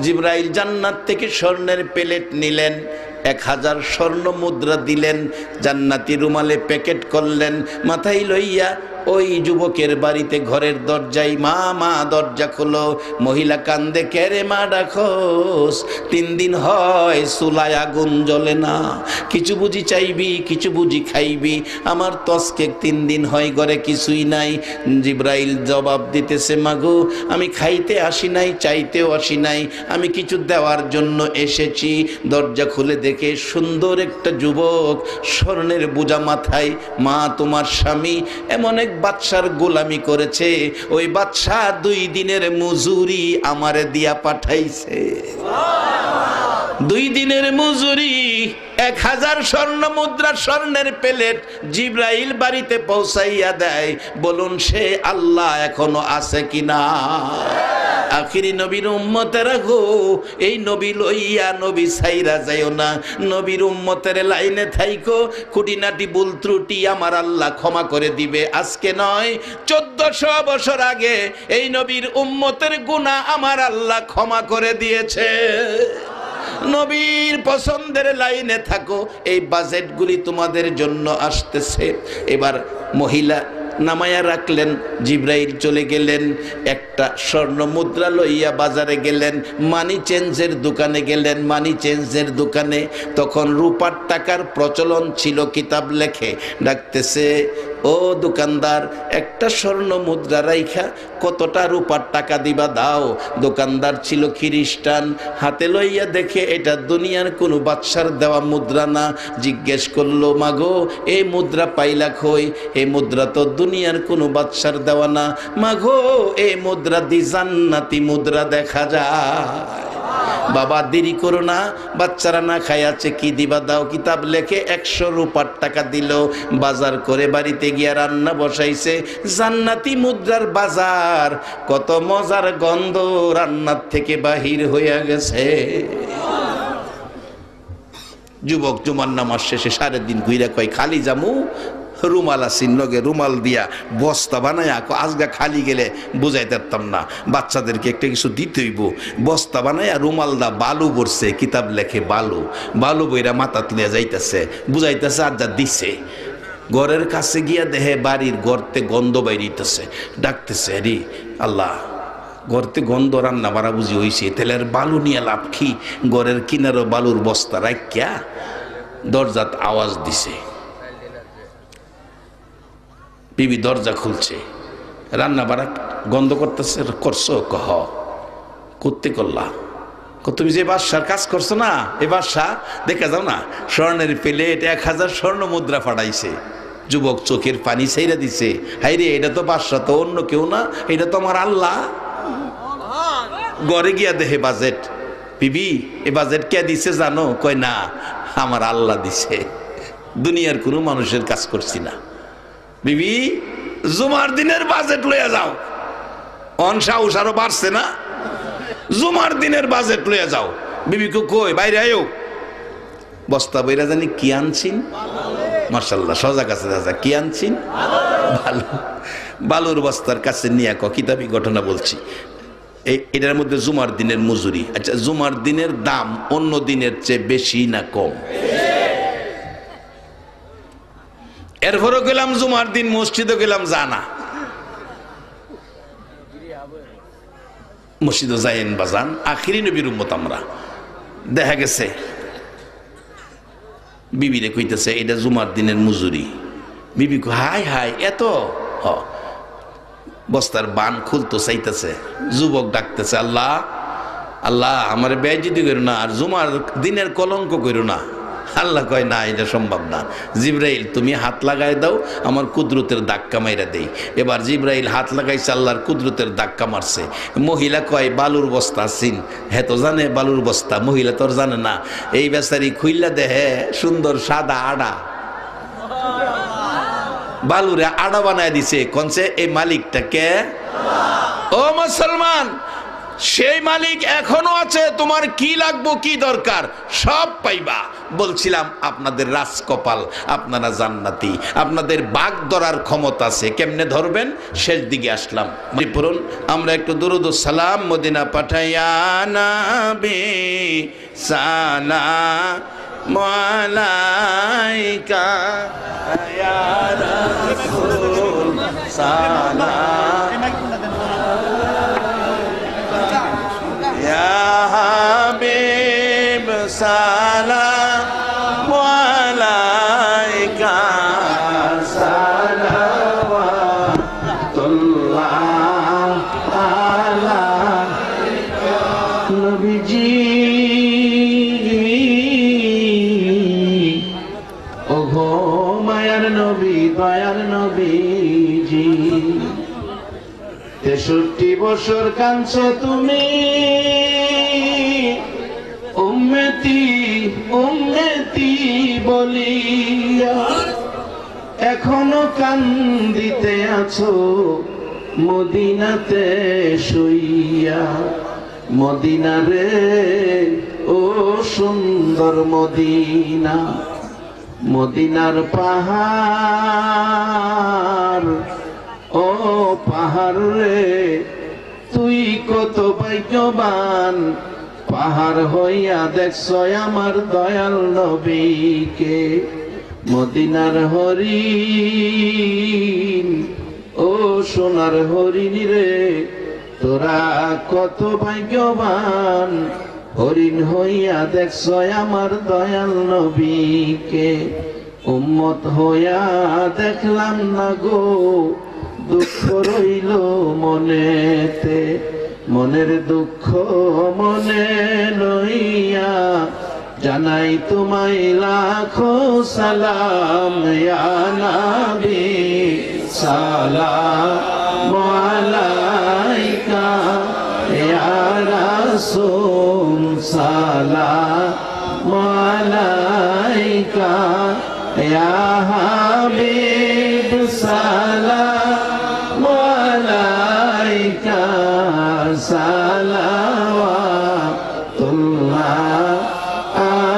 জিবরাইল জান্নাত থেকে স্বর্ণের প্লেট নিলেন, 1000 স্বর্ণ মুদ্রা দিলেন, জান্নাতি রুমালে প্যাকেট করলেন, মাথায় লইয়া ওই যুবকের বাড়িতে ঘরের দরজায়, মা মা দরজা খোলো। মহিলা কান্দে, কেরে মা ডাকোস? 3 দিন হয় চুলায় আগুন জ্বলে না, কিছু বুঝি চাইবি, কিছু বুঝি খাইবি, আমার তসকে 3 দিন হয় ঘরে কিছুই নাই। জিবরাইল জবাব দিতেছে, মাগো আমি খাইতে আসি নাই, চাইতেও আসি নাই, আমি কিছু দেওয়ার জন্য এসেছি। দরজা খুলে দেখে সুন্দর একটা যুবক, স্বর্ণের বোঝা মাথায়। মা তোমার স্বামী এমন এক বাদশার গোলামি করেছে, ওই বাদশা 2 দিনের মজুরি আমারে দিয়া পাঠাইছে। 2 দিনের মজুরি 1000 স্বর্ণ মুদ্রা, স্বর্ণের প্লেট জিবরাইল বাড়িতে পৌঁছাইয়া দেয়। বলুন সে আল্লাহ এখনো আছে কিনা? আখিরি নবীর উম্মতেরা গো, এই নবী লইয়া নবী ছাইরা যাইও না। নবীর উম্মতের লাইনে থাইকো, খুঁটিনাটি ভুল ত্রুটি আমার আল্লাহ ক্ষমা করে দিবে। আজকে নয়, 1400 বছর আগে এই নবীর উম্মতের গুনাহ আমার আল্লাহ ক্ষমা করে দিয়েছে। নবীর পছন্দের লাইনে থাকো। এই বাজেটগুলি তোমাদের জন্য আসতেছে। এবার মহিলা নামায়া রাখলেন, জিবরাইল চলে গেলেন, একটা স্বর্ণ মুদ্রা লইয়া বাজারে গেলেন, মানি চেঞ্জের দোকানে গেলেন। মানি চেঞ্জের দোকানে তখন রূপার টাকার প্রচলন ছিল, কিতাব লেখে ডাকতেছে, ও দোকানদার, একটা স্বর্ণ মুদ্রা রাইখা কতটা রূপার টাকা দিবা দাও। দোকানদার ছিল খ্রিস্টান, হাতে লইয়া দেখে এটা দুনিয়ার কোনো বাদশার দেওয়া মুদ্রা না। জিজ্ঞেস করলো, মাগো এই মুদ্রা পাইলা কই? এই মুদ্রা তো দুনিয়ার কোনো বাদশার দেওয়া না। মাগো এই মুদ্রা দি জান্নাতি মুদ্রা দেখা যায়। বাবা দেরি করো না, বাচ্চারা না খাই আছে, কি দিবা দাও। কিতাব লেখে 100 রূপার টাকা দিল। বাজার করে বাড়িতে গিয়া রান্না বসাইছে। জান্নাতি মুদ্রার বাজার, কত মজার গন্ধ রান্নার থেকে বাহির হইয়া গেছে। যুবক জুমার নামাজ শেষে 3.5 দিন ঘুরে কয়, খালি জামু, রুমাল আসিন লগে, রুমাল দিয়া বস্তা বানায়া, আজগা খালি গেলে বুঝাইতে পারতাম না, বাচ্চাদেরকে একটা কিছু দিতে হইব। বস্তা বানায়া রুমাল দা বালু পড়ছে, কিতাব লেখে বালু, বালু বইরা মাথা তুলিয়া যাইতেছে, বুঝাইতেছে আর যা দিছে। ঘরের কাছে গিয়া দেহে বাড়ির গর্তে গন্ধ বাইরিতেছে, ডাকতেছে, রে আল্লাহ, গর্তে গন্ধ, রান্না বাড়া বুঝি হইছে, তেলের বালু নিয়ে লাভ কি? ঘরের কিনারও বালুর বস্তা রাখিয়া দরজাত আওয়াজ দিছে। বিবি দরজা খুলছে, রান্না বাড়া গন্ধ করতেছে। করছো? কহ করতে করলা? তুমি যে বাদশার কাজ করছো না, এ বাদশা দেখা যাও না, স্বর্ণের প্লেট 1000 স্বর্ণ মুদ্রা ফাটাইছে। যুবক চোখের পানি ছেড়ে দিছে, হাই রে, এটা তো বাদশা, তো অন্য কেউ না, এটা তো আমার আল্লাহ। ঘরে গিয়া দেহে বাজেট। বিবি এ বাজেট কে দিছে জানো? কয় না, আমার আল্লাহ দিছে, দুনিয়ার কোনো মানুষের কাজ করছি না। বিবি জুমার দিনের বাজেট লইয়া যাও। অনসা উষারও বাড়ছে না, জুমার দিনের বাজেট লইয়া যাও। বিবি কই? বাইরে আয়ো। বস্তা বইরা জানি কি আনছিন, মাশাআল্লাহ, সজাগ আছে দাদা, কি আনছিন? ভালো। বালুর বস্তার কাছে নিয়ে কিতাবি ঘটনা বলছি। এটার মধ্যে জুমার দিনের মজুরি। আচ্ছা, জুমার দিনের দাম অন্য দিনের চেয়ে বেশি না কম? এরপরও গেলাম জুমার দিন মসজিদে গেলাম, জানা মসজিদে যাইন বাজান, আখিরি নবীর উম্মত আমরা। দেখা গেছে বিবিরে কইতেছে, এটা জুমার দিনের মজুরি। বিবি কই, হাই হাই, এত? হ। বস্তার বান খুলতো চাইতেছে। যুবক ডাকতেছে, আল্লাহ আল্লাহ, আমার বেয়াজ্জতি করো না, আর জুমার দিনের কলঙ্ক করো না। আল্লাহ কয়, না, এটা সম্ভব না। জিবরাইল তুমি হাত লাগাই দাও, আমার কুদরতের ধাক্কা মাইরা দেই। এবার জিবরাইল হাত লাগাইছে, আল্লাহর কুদরতের ধাক্কা মারছে। মহিলা কয়, বালুর বস্তা সিন। হ্যাঁ তো জানে বালুর বস্তা, মহিলা তোর জানে না। এই বেচারি খুইল্লা দেহে সুন্দর সাদা আড়া, বালুরে আড়া বানায় দিছে। কনছে এই মালিকটা কে? ও মুসলমান, সেই মালিক এখনো আছে। তোমার কি লাগবো, কি দরকার সব পাইবা। বলছিলাম আপনাদের রাজকপাল, আপনারা জান্নাতি, আপনাদের বাঘ ধরার ক্ষমতা আছে। কেমনে ধরবেন? শেষ দিকে আসলাম। পড়ুন, আমরা একটু দুরুদ ও সালাম মদিনা পাঠাইয়া নবী সালাম আলাইকা ইয়া রাসূল সালাম ইয়া হাবিব সালাম আলাইকা সালাওয়াতুল্লাহ আলাইকা নবীজি। ওগো মায়ার নবী, দয়ার নবীজি, 63 বছর কাঁদছো তুমি উম্মতি উম্মতি বলিয়া, এখনো কান্দিতে আছো মদিনাতে শুইয়া। মদিনা রে ও সুন্দর মদিনা, মদিনার পাহাড়, ও পাহাড় রে তুই কত ভাগ্যবান, পাহাড় হইয়া দেখছ আমার দয়াল নবীকে। মদিনার হরিণ, ও সোনার হরিণ রে তোরা কত ভাগ্যবান, হরিণ হইয়া দেখছ আমার দয়াল নবীকে। উম্মত হইয়া দেখলাম না গো, দুঃখ রইল মনেতে, মনের দুঃখ মনে লইয়া জানাই তোমায় লাখো সালাম ইয়া নবী সালাম আলাইকা ইয়া রাসূল সালাম আলাইকা ইয়া হাবিব সালাম আলাইকা সালাওয়াতুল্লাহ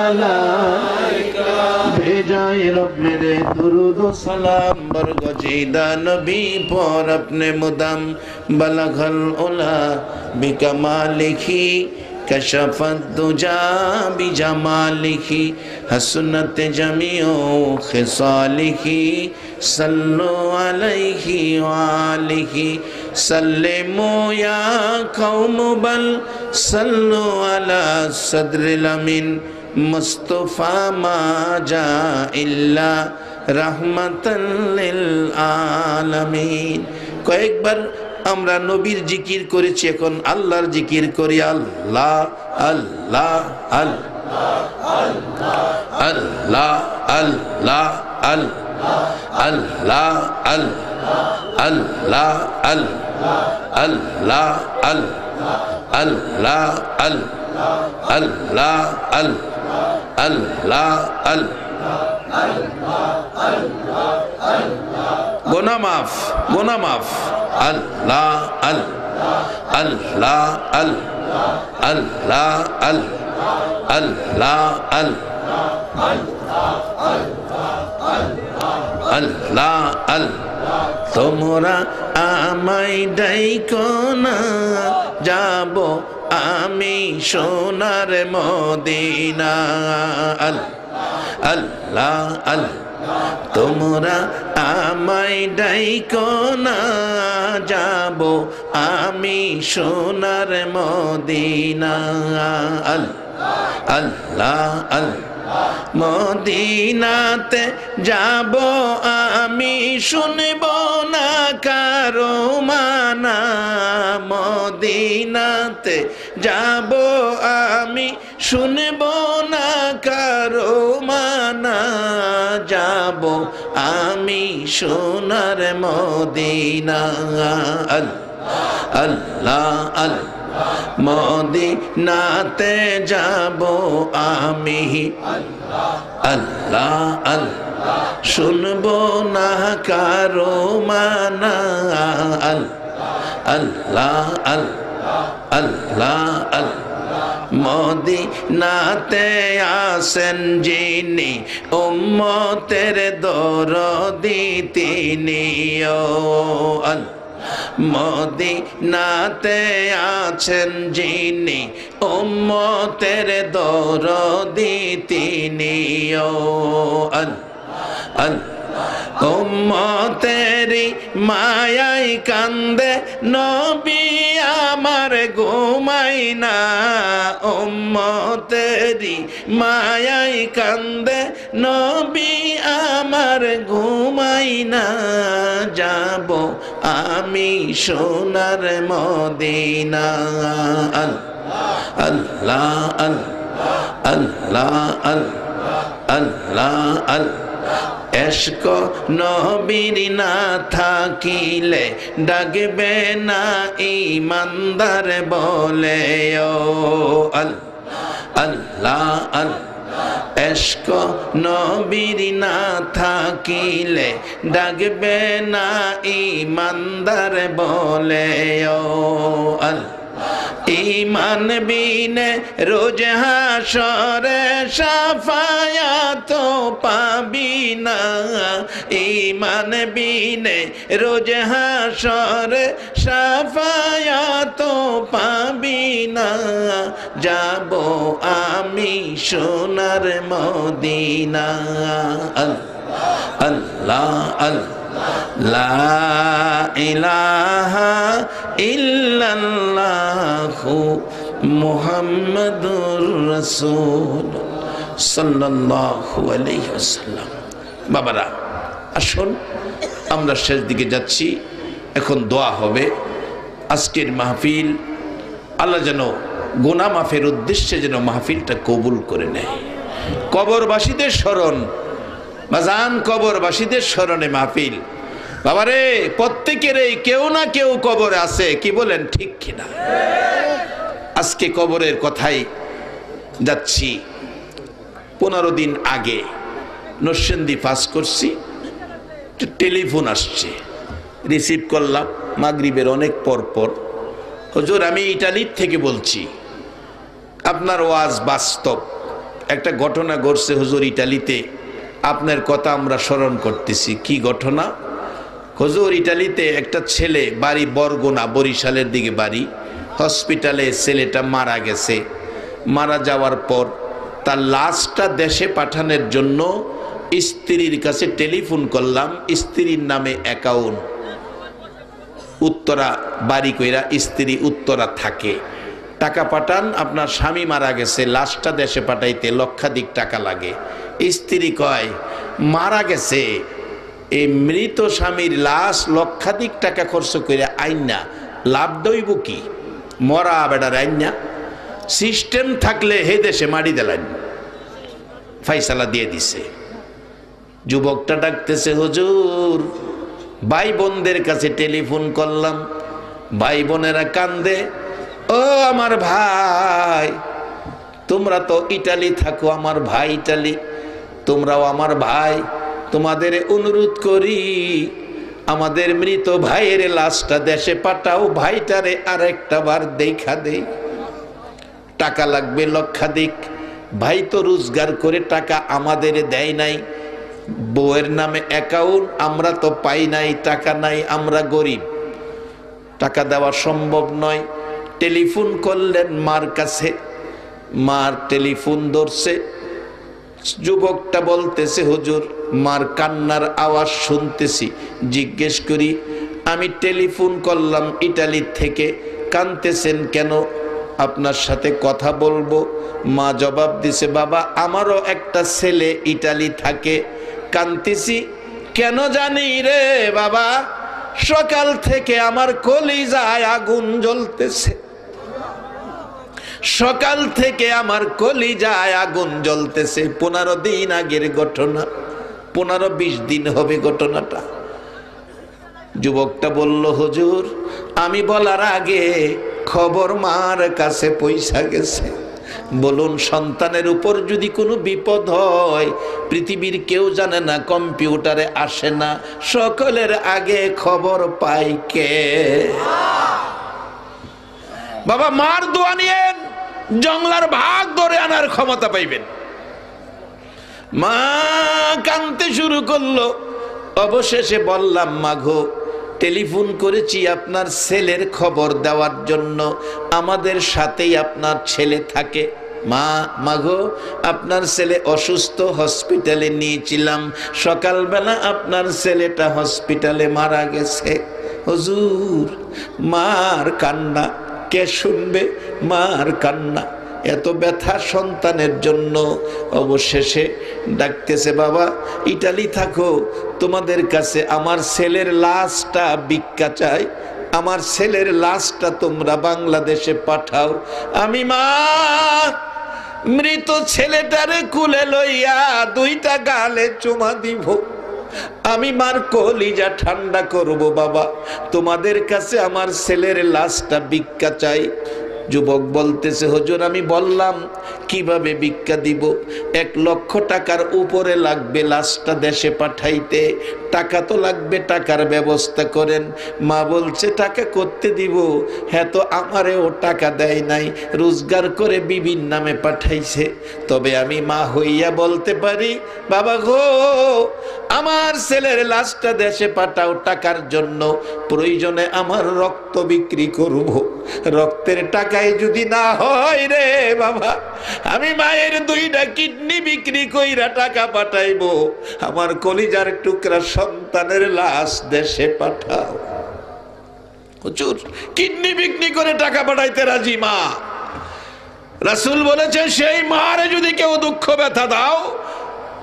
আলাইকা। भेजाए रब मेरे दुरूद व सलाम बरगजीदा नबी पर अपने मुदम बलगल उला बिकमालिही कशफत दुजा बिजमालिही हसनत जमीओ खिसालिही सल्लु अलैहि वालिही सल्लिमु या कौम बल सल्लु अला सद्रिल अमीन मुस्तफा मा जा इल्ला रहमतन लिल आलमीन। কয়েকবার আমরা নবীর জিকির করেছি, এখন আল্লাহর জিকির করি। আল্লাহ আল্লাহ আল্লাহ আল্লাহ আল্লাহ আল্লাহ আল্লাহ আল্লাহ আল্লাহ আল্লাহ আল্লাহ গোনা মাফ, গোনা মাফ। আল্লাহ আল্লাহ আল্লাহ আল্লাহ আল্লাহ আল্লাহ। তোমরা আমায় ডাইকো না, যাব আমি সোনার মদিনা। আল্লাহ আল্লাহ। তোমরা আমায় ডাইকো না, যাব আমি সোনার মদিনা। আল্লাহ আল্লাহ। মদিনাতে যাব আমি, শুনব না কারো মানা। মদিনাতে যাব আমি, শুনব না কারো মানা। যাব আমি সোনার মদিনা। আল্লাহ আল্লাহ। মদিনাতে যাব আমি, আল্লাহ আল্লাহ। শুনবো না কারো মানা। আল্লাহ আল্লাহ আল্লাহ আল্লাহ মদিনাতে আসেন যিনি উম্মতের দরদি তিনি ও আল্লাহ মদিনাতে আছেন যিনি উম্মতের দরদি তিনি ও আল্লাহ আল্লাহ উম্মতেরি মায়াই কান্দে নবী আমার ঘুমাই না উম্মতেরি মায়াই কান্দে নবী আমার ঘুমাই না যাব আমি সোনার মদিনা আল্লাহ আল্লাহ আল্লাহ আল্লাহ আল্লাহ এশক নবীর না থাকিলে ডাকবে না ইমানদার বলে ও আল্লাহ আল্লাহ এশক নবীর না থাকিলে ডাকবে না ইমানদার বলে ও আল্লাহ ইমান বিনে রোজ হাসরে শাফায়াত পাবি না ইমান বিনে রোজ হাসরে শাফায়াত পাবি না যাব আমি সোনার মদিনা আল্লাহ আল্লাহ লা ইলাহা ইল্লাল্লাহু মুহাম্মাদুর রাসূল সাল্লাল্লাহু আলাইহি ওয়াসাল্লাম। বাবারা আসুন, আমরা শেষ দিকে যাচ্ছি, এখন দোয়া হবে। আজকের মাহফিল আল্লাহ যেন গুনাহ মাফের উদ্দেশ্যে যেন মাহফিলটা কবুল করে নেয়। কবরবাসীদের স্মরণ, বাজান কবরবাসীদের স্মরণে মাহফিল। বাবারে প্রত্যেকের কেউ না কেউ কবরে আছে, কি বলেন ঠিক কিনা? আজকে কবরের কথাই যাচ্ছি। 15 দিন আগে নরসিংদী পাস করছি, টেলিফোন আসছে, রিসিভ করলাম মাগরিবের অনেক পর পর। হুজুর আমি ইটালির থেকে বলছি, আপনার ওয়াজ বাস্তব, একটা ঘটনা ঘটছে হুজুর ইটালিতে, আপনার কথা আমরা স্মরণ করতেছি। কি ঘটনা? হুজুর ইটালিতে একটা ছেলে, বাড়ি বরগুনা, বরিশালের দিকে বাড়ি, হসপিটালে ছেলেটা মারা গেছে। মারা যাওয়ার পর তার লাশটা দেশে পাঠানোর জন্য স্ত্রীর কাছে টেলিফোন করলাম। স্ত্রীর নামে অ্যাকাউন্ট, উত্তরা বাড়ি কইরা স্ত্রী উত্তরা থাকে, টাকা পাঠান, আপনার স্বামী মারা গেছে, লাশটা দেশে পাঠাইতে লক্ষাধিক টাকা লাগে। স্ত্রী কয় মারা গেছে, এই মৃত স্বামীর লাশ লক্ষাধিক টাকা খরচ করে আইনা লাভ দইব কি? মরা বেটার আইনা সিস্টেম থাকলে হে দেশে মারি দিলেন, ফাইসালা দিয়ে দিছে। যুবকটা ডাকতেছে, হুজুর ভাই বোনদের কাছে টেলিফোন করলাম, ভাই বোনেরা কান্দে, ও আমার ভাই, তোমরা তো ইটালি থাকো, আমার ভাই ইটালি, তোমরাও আমার ভাই, তোমাদের অনুরোধ করি আমাদের মৃত ভাইয়ের লাশটা দেশে পাঠাও, ভাইটারে আরেকটা বার দেখা দেই, টাকা লাগবে লক্ষাধিক। ভাই তো রোজগার করে টাকা আমাদের দেয় নাই, বউয়ের নামে অ্যাকাউন্ট, আমরা তো পাই নাই, টাকা নাই, আমরা গরিব, টাকা দেওয়া সম্ভব নয়। টেলিফোন করলেন মার কাছে, মার টেলিফোন ধরছে। যুবকটা বলতেছে, হুজুর মার কান্নার আওয়াজ শুনতেছি। জিজ্ঞেস করি, আমি টেলিফোন করলাম ইটালি থেকে, কাঁদতেছেন কেন? আপনার সাথে কথা বলবো। মা জবাব দিছে, বাবা আমারও একটা ছেলে ইটালি থাকে, কাঁদতেছি কেন জানি রে বাবা, সকাল থেকে আমার কলিজায় আগুন জ্বলতেছে, সকাল থেকে আমার কলিজায় আগুন জ্বলতেছে। 15 দিন আগের ঘটনা, 15-20 দিন হবে ঘটনাটা। যুবকটা বলল, হুজুর আমি বলার আগে খবর মার কাছে পৌঁছা গেছে। বলুন, সন্তানের উপর যদি কোনো বিপদ হয়, পৃথিবীর কেউ জানে না, কম্পিউটারে আসে না, সকলের আগে খবর পায় কে? বাবা মার দোয়া নিয়েন, জংলার ভাগ ধরে আনার ক্ষমতা পাইবেন। মা কাঁদতে শুরু করলো। অবশেষে বললাম, মাগো টেলিফোন করেছি আপনার ছেলের খবর দেওয়ার জন্য, আমাদের সাথেই আপনার ছেলে থাকে। মাগো আপনার ছেলে অসুস্থ, হসপিটালে নিয়েছিলাম, সকালবেলা আপনার ছেলেটা হসপিটালে মারা গেছে। হুজুর মার কান্না কে শুনবে? মার কান্না, এত ব্যথা সন্তানের জন্য। অবশেষে ডাকতেছে, বাবা ইটালি থাকো, তোমাদের কাছে আমার ছেলের লাশটা ভিক্ষা চাই, আমার ছেলের লাশটা তোমরা বাংলাদেশে পাঠাও। আমি মা মৃত ছেলেটারে কুলে লইয়া দুইটা গালে চুমা দিব, আমি মার কলিজা ঠান্ডা করব। বাবা তোমাদের কাছে আমার ছেলের লাশটা ভিক্ষা চাই। যুবক বলতেছে, হুজুর আমি বললাম কিভাবে ভিক্ষা দিব, 1 লক্ষ টাকার উপরে লাগবে লাশটা দেশে পাঠাইতে, টাকা তো লাগবে, টাকার ব্যবস্থা করেন। মা বলছে, টাকা করতে দিব? হ্যাঁ, তো আমারেও টাকা দেয় নাই, রোজগার করে বিবির নামে পাঠাইছে। তবে আমি মা হইয়া বলতে পারি, বাবা গো আমার ছেলের লাশটা দেশে পাঠাও টাকার জন্য, প্রয়োজনে আমার রক্ত বিক্রি করব, রক্তের টাকায় যদি না হয় রে বাবা, আমি মায়ের 2টা কিডনি বিক্রি কইরা টাকা পাঠাইবো, আমার কলিজার টুকরা সন্তানের লাশ দেশে পাঠাও। হুজুর কিডনি বিক্রি করে টাকা পাঠাইতে রাজি মা। রাসূল বলেছে, সেই মারে যদি কেউ দুঃখ ব্যথা দাও,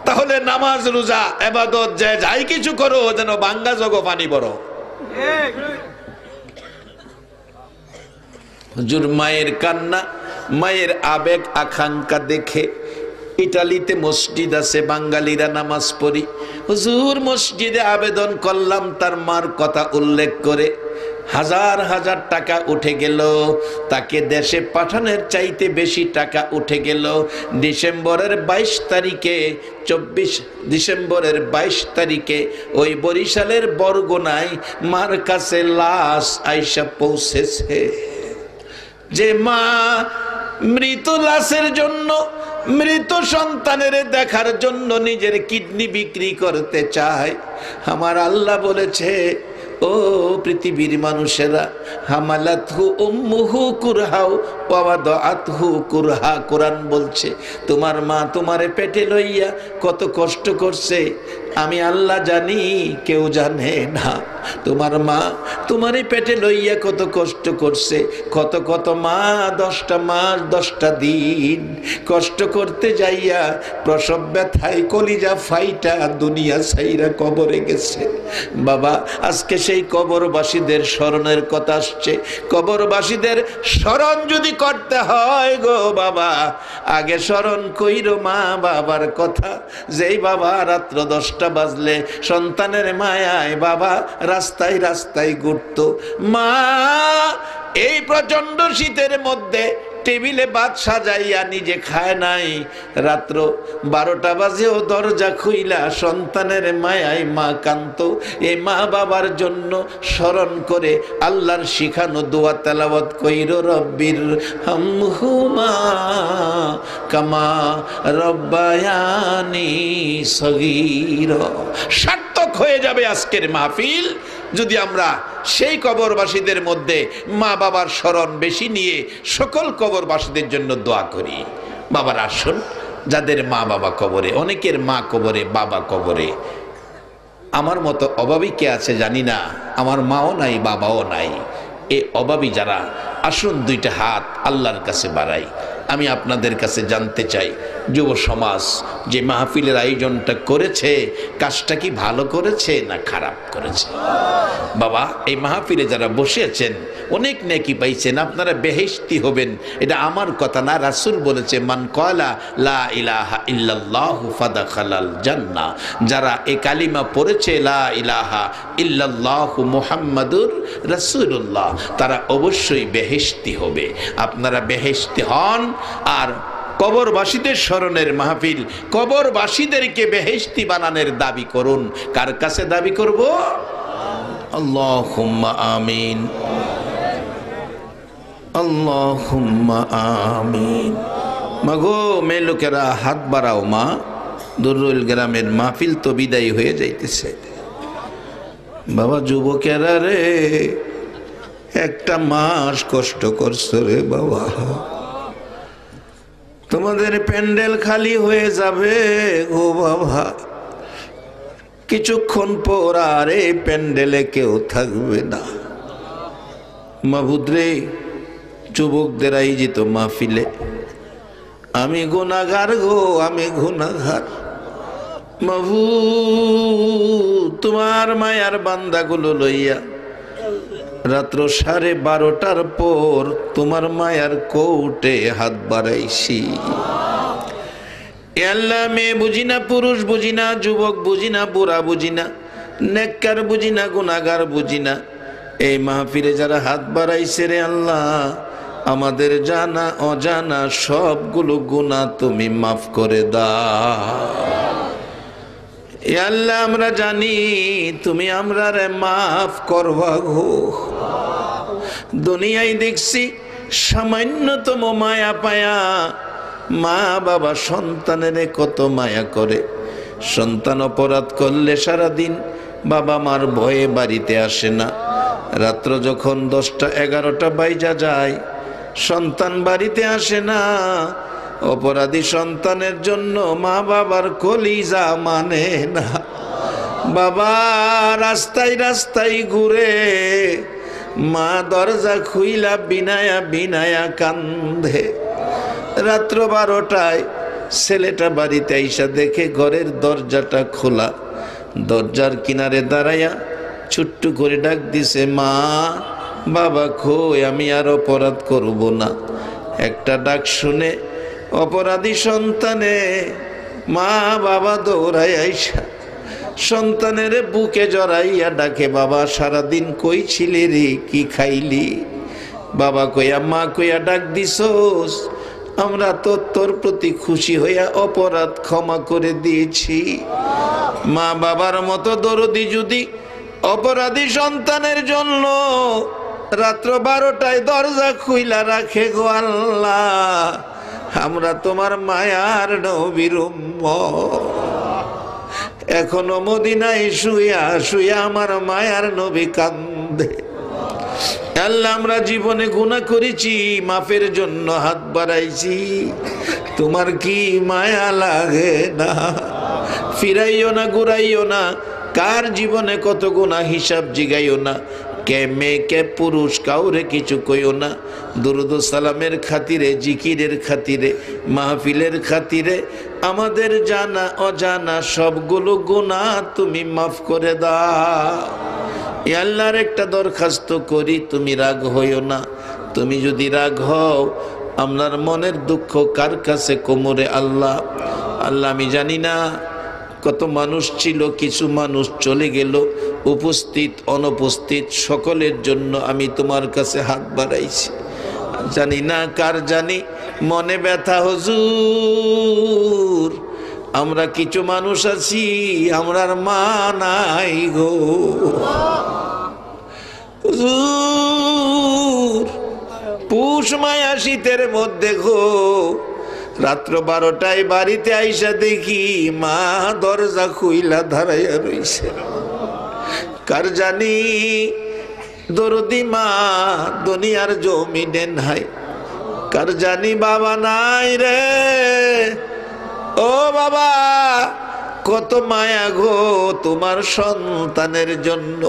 তাহলে নামাজ রোজা ইবাদত যাই কিছু করো, যেন বাঙ্গা জগ পানি বড়। হুজুর মায়ের কান্না, মায়ের আবেগ আকাঙ্ক্ষা দেখে, ইটালিতে মসজিদ আছে, বাঙালিরা নামাজ পড়ি, হুজুর মসজিদে আবেদন করলাম তার মার কথা উল্লেখ করে, হাজার হাজার টাকা উঠে গেল, তাকে দেশে পাঠানোর চাইতে বেশি টাকা উঠে গেল। ডিসেম্বরের 22 তারিখে, 24 ডিসেম্বরের 22 তারিখে ওই বরিশালের বরগুনায় মার কাছে লাশ আইসা পৌঁছেছে। যে মা মৃত লাশের জন্য, মৃত সন্তানের দেখার জন্য নিজের কিডনি বিক্রি করতে চায়, আমার আল্লাহ বলেছে, ও পৃথিবীর মানুষেরা, হামালাতহু উম্মুহু কুরহাও ওয়া ওয়াদাআতহু কুরহা। কোরআন বলছে তোমার মা তোমারে পেটে লইয়া কত কষ্ট করছে, আমি আল্লাহ জানি, কেউ জানে না। তোমার মা তোমারই পেটে লইয়া কত কষ্ট করছে, কত মা 10টা মাস 10টা দিন কষ্ট করতে যাইয়া প্রসব ব্যথায় কলিজা ফাইটা দুনিয়া ছাইরা কবরে গেছে। বাবা আজকে সেই কবরবাসীদের স্মরণের কথা আসছে। কবরবাসীদের স্মরণ যদি করতে হয় গো বাবা, আগে স্মরণ কইরো মা বাবার কথা। যেই বাবা রাত্র 10টা বাজলে সন্তানের মায়ায় বাবা রাস্তায় রাস্তায় ঘুরতো। মা এই প্রচন্ড শীতের মধ্যে টেবিলে ভাত সাজাইয়া নিজে খায় নাই, রাত্র 12টা বাজেও দরজা খুইলা সন্তানের মায়ায় মা কান্ত। এই মা বাবার জন্য স্মরণ করে আল্লাহর শিখানো দোয়া তেলাওয়াত কইরো, রব্বির হামহুমা কামা রব্বায়ানি সগীরা। সার্থক হয়ে যাবে আজকের মাহফিল যদি আমরা সেই কবরবাসীদের মধ্যে মা বাবার স্মরণ বেশি নিয়ে সকল কবরবাসীদের জন্য দোয়া করি। বাবার আসুন, যাদের মা বাবা কবরে, অনেকের মা কবরে, বাবা কবরে, আমার মতো অভাবী কে আছে জানি না, আমার মাও নাই বাবাও নাই, এ অভাবী যারা, আসুন 2টা হাত আল্লাহর কাছে বাড়াই। আমি আপনাদের কাছে জানতে চাই, যুব সমাজ যে মাহফিলের আয়োজনটা করেছে, কাজটা কি ভালো করেছে না খারাপ করেছে? বাবা এই মাহফিলে যারা বসে আছেন অনেক নেকি পাইছেন, আপনারা বেহেশতি হবেন, এটা আমার কথা না, রাসূল বলেছে, মান ক্বালা লা ইলাহা ইল্লাল্লাহু ফাদাখালাল জান্নাহ। যারা এই কালিমা পড়েছে লা ইলাহা ইল্লাল্লাহু মুহাম্মাদুর রাসূলুল্লাহ, তারা অবশ্যই বেহেশতি হবে। আপনারা বেহেশতি হন। আর কবরবাসীদের স্মরণের মাহফিল, কবরবাসীদেরকে বেহেশতি বানানোর দাবি করুন। কার কাছে দাবি করব? আল্লাহুম্মা আমিন। আল্লাহুম্মা আমিন। মাগো মেয়ে লোকেরা হাত বাড়াও মা, দুরুল গ্রামের মাহফিল তো বিদায় হয়ে যাইতেছে। বাবা যুবকেরা রে, একটা মাস কষ্ট করছো রে বাবা, তোমাদের প্যান্ডেল খালি হয়ে যাবে গো বাবা, কিছুক্ষণ পর আর এই প্যান্ডেলে কেউ থাকবে না। মাবুদ রে, যুবকদের আয়োজিত মাহফিলে আমি গুনাহগার গো, আমি গুনাহগার। মাবুদ তোমার মায়ার বান্দাগুলো লইয়া রাত্র 12:30টার পর তোমার মায়ার কোর্টে হাত বাড়াইছি। আল্লাহ, মেয়ে বুঝি না, পুরুষ বুঝি না, যুবক বুঝি না, বুড়া বুঝি না, নেককার বুঝি না, গুনাহগার বুঝি না, এই মাহফিলে যারা হাত বাড়াইছে রে আল্লাহ, আমাদের জানা অজানা সবগুলো গুনাহ তুমি মাফ করে দাও। এ আল্লাহ, আমরা জানি তুমি আমরা রে মাফ করবা গো। দুনিয়ায় দেখছি সামান্যতম মায়া পায়া মা বাবা সন্তানের কত মায়া করে। সন্তান অপরাধ করলে সারাদিন বাবা মার ভয়ে বাড়িতে আসে না। রাত্র যখন 10টা-11টা বাইজা যায়, সন্তান বাড়িতে আসে না। অপরাধী সন্তানের জন্য মা বাবার কলিজা মানে না। বাবা রাস্তায় রাস্তায় ঘুরে, মা দরজা খুইলা বিনায়া বিনায়া কান্দে। রাত্র 12টায় ছেলেটা বাড়িতে আইসা দেখে ঘরের দরজাটা খোলা। দরজার কিনারে দাঁড়াইয়া ছোট্ট করে ডাক দিছে, মা বাবা কই, আমি আর অপরাধ করব না। একটা ডাক শুনে অপরাধী সন্তানে মা বাবা দৌড়াই আইসা সন্তানের বুকে জড়াইয়া ডাকে, বাবা সারাদিন কই ছিলি রে, কি খাইলি? বাবা কইয়া মা কইয়া ডাক দিছোস, আমরা তো তোর প্রতি খুশি হইয়া অপরাধ ক্ষমা করে দিয়েছি। মা বাবার মতো দরদি যদি অপরাধী সন্তানের জন্য রাত্র 12টায় দরজা খুইলা রাখে গো আল্লাহ, আমরা তোমার মায়ার নবীর উম্মত। এখনো মদিনায় শুইয়া শুইয়া আমার মায়ার নবী কান্দে। আল্লাহ, আমরা জীবনে গুনাহ করেছি, মাফের জন্য হাত বাড়াইছি, তোমার কি মায়া লাগে না? ফিরাইও না, ঘুরাইও না, কার জীবনে কত গুনাহ হিসাব জিগাইও না। কে মেয়ে কে পুরুষ কাউরে কিছু কইও না। দুরুদ সালামের খাতিরে, জিকিরের খাতিরে, মাহফিলের খাতিরে আমাদের জানা অজানা সবগুলো গুনাহ তুমি মাফ করে দাও। আল্লাহর একটা দরখাস্ত করি, তুমি রাগ হইও না। তুমি যদি রাগ হও, আপনার মনের দুঃখ কার কাছে কোমরে আল্লাহ। আল্লাহ, আমি জানি না কত মানুষ ছিল, কিছু মানুষ চলে গেল, উপস্থিত অনুপস্থিত সকলের জন্য আমি তোমার কাছে হাত বাড়াইছি। জানি না কার জানি মনে ব্যথা হুজুর, আমরা কিছু মানুষ আছি আমরার মা নাই গো হুজুর। পুষ মায়া শীতের মধ্যে গো, রাত্র 12টায় বাড়িতে আইসা দেখি মা দরজা খুইলা দাঁড়াইয়া রইছে। কার জানি দরদি মা দুনিয়ার জমিনে নাই, কার জানি বাবা নাই রে। ও বাবা, কত মায়া গো তোমার সন্তানের জন্য।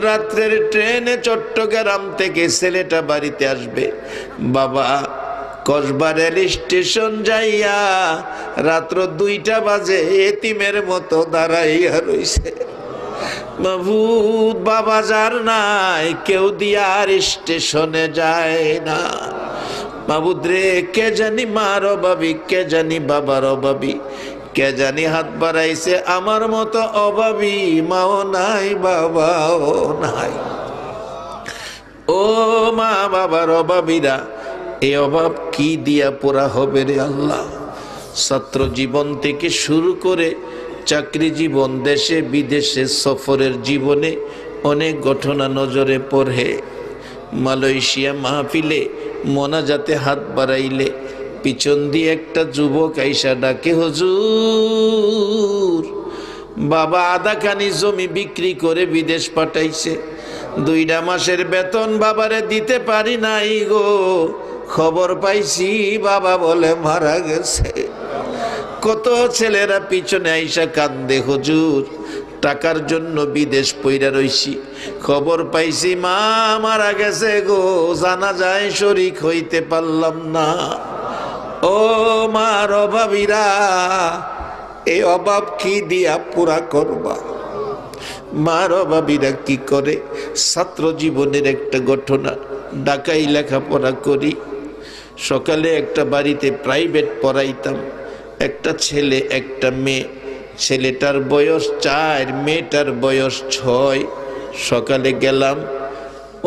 রাত্রের ট্রেনে চট্টগ্রাম থেকে ছেলেটা বাড়িতে আসবে, বাবা কসবা রেল স্টেশন যাইয়া রাত্র 2টা বাজে এতিমের মতো দাঁড়াইয়া রইছে। মাবুদ, বাবা যার নাই কেউ দিয়া আর স্টেশনে যায় না। মাবুদ রে, কে জানি মার অভাবী, কে জানি বাবার অভাবী, কে জানি হাত বাড়াইছে আমার মতো অভাবী মাও নাই বাবাও নাই। ও মা বাবার অভাবীরা, এই অভাব কি দিয়া পুরা হবে রে আল্লাহ। ছাত্র জীবন থেকে শুরু করে চাকরি জীবন, দেশে বিদেশে সফরের জীবনে অনেক ঘটনা নজরে পড়ে। মালয়েশিয়া মাহফিলে মোনাজাতে হাত বাড়াইলে পিছন দিয়ে একটা যুবক আইসা ডাকে, হুজুর বাবা আধাখানি জমি বিক্রি করে বিদেশ পাঠাইছে, 2টা মাসের বেতন বাবারে দিতে পারি নাই গো, খবর পাইছি বাবা বলে মারা গেছে। কত ছেলেরা পিছনে আইসা কান্দে, হুজুর টাকার জন্য বিদেশ পইরা রইছি, খবর পাইছি মা মারা গেছে গো, জানাজায় শরীক হইতে পারলাম না। ও মার অভাবীরা, এই অভাব কি দিয়া পুরা করবা? মার অভাবীরা কি করে? ছাত্র জীবনের একটা ঘটনা, ঢাকায় লেখাপড়া করি, সকালে একটা বাড়িতে প্রাইভেট পড়াইতাম, একটা ছেলে একটা মেয়ে, ছেলেটার বয়স 4, মেয়েটার বয়স 6। সকালে গেলাম,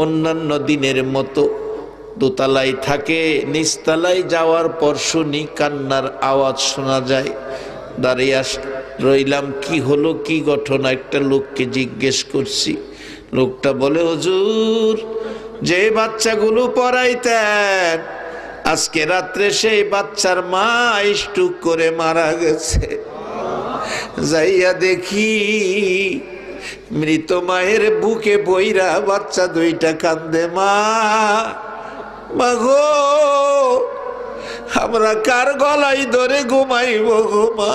অন্যান্য দিনের মতো দোতলায় থাকে, নিচতলায় যাওয়ার পর শুনি কান্নার আওয়াজ শোনা যায়। দাঁড়িয়ে রইলাম, কি হলো কি ঘটনা? একটা লোককে জিজ্ঞেস করছি, লোকটা বলে, হুজুর যে বাচ্চাগুলো পড়াইতেন আজকে রাত্রে সেই বাচ্চার মা স্ট্রোক করে মারা গেছে। যাইয়া দেখি মৃত মায়ের বুকে বইরা বাচ্চা 2টা কান্দে, মা মাগো আমরা কার গলায় ধরে ঘুমাইব গো মা।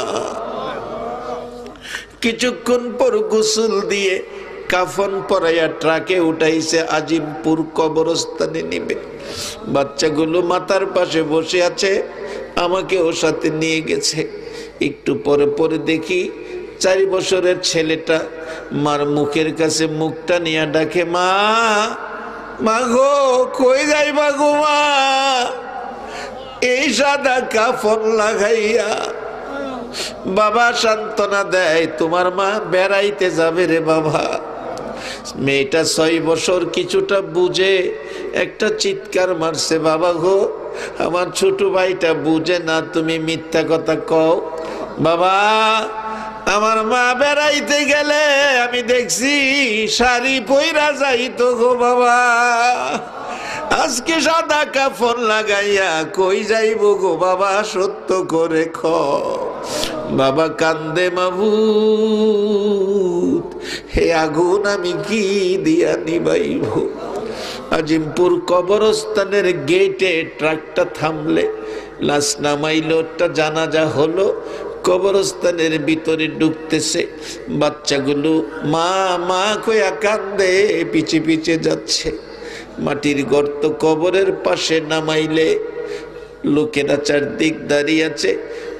কিছুক্ষণ পর গোসল দিয়ে কাফন পরাইয়া ট্রাকে উঠাইছে, আজিমপুর কবরস্থানে নিবে। বাচ্চাগুলো মাথার পাশে বসে আছে, আমাকে ওর সাথে নিয়ে গেছে। একটু পরে পরে দেখি 4 বছরের ছেলেটা মার মুখের কাছে মুখটা নিয়ে ডাকে, মা মাগো কই যাইবা গো মা? এই সাদা কাফন লাগাইয়া বাবা সান্ত্বনা দেয়, তোমার মা বেড়াইতে যাবে রে বাবা। মেয়েটা 6 বছর, কিছুটা বুঝে একটা চিৎকার মারছে, বাবা গো আমার ছোট ভাইটা বুঝে না, তুমি মিথ্যা কথা কও। বাবা আমার মা বেড়াইতে গেলে আমি দেখছি শাড়ি পইরা যাইতো গো বাবা, আজকে সাদা কাফন লাগাইয়া কই যাইব গো বাবা, সত্য করে খ। বাবা কান্দে, মাবুদ হে আগুন আমি কি দিয়া নিবাইব? আজিমপুর কবরস্থানের গেটে ট্রাকটা থামলে, লাশ নামাইল, জানাজা হলো, কবরস্থানের ভিতরে ঢুকতেছে। বাচ্চাগুলো মা মা কইয়া কান্দে, পিছে পিছে যাচ্ছে। মাটির গর্ত কবরের পাশে নামাইলে লোকেরা চারদিক দাঁড়িয়ে আছে।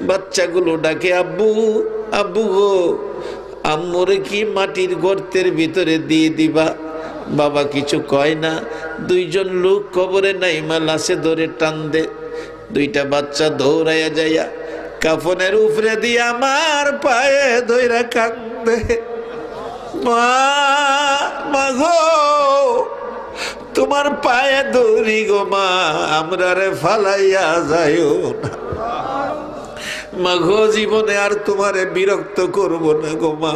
বাচ্চাগুলো ডাকে, আব্বু আব্বু গো, আম্মুরে কি মাটির গর্তের ভিতরে দিয়ে দিবা? বাবা কিছু কয় না। 2 জন লোক কবরে নাইমা লাশে ধরে টান দে। 2টা বাচ্চা দৌড়াইয়া যাইয়া কাফনের উপরে দিয়ে আমার পায়ে ধইরা কান্দে, মা মাগো তোমার পায়ে ধরি গো মা, আমরা রে ফালাইয়া যাইও না মাগো, জীবনে আর তোমারে বিরক্ত করব না গো মা,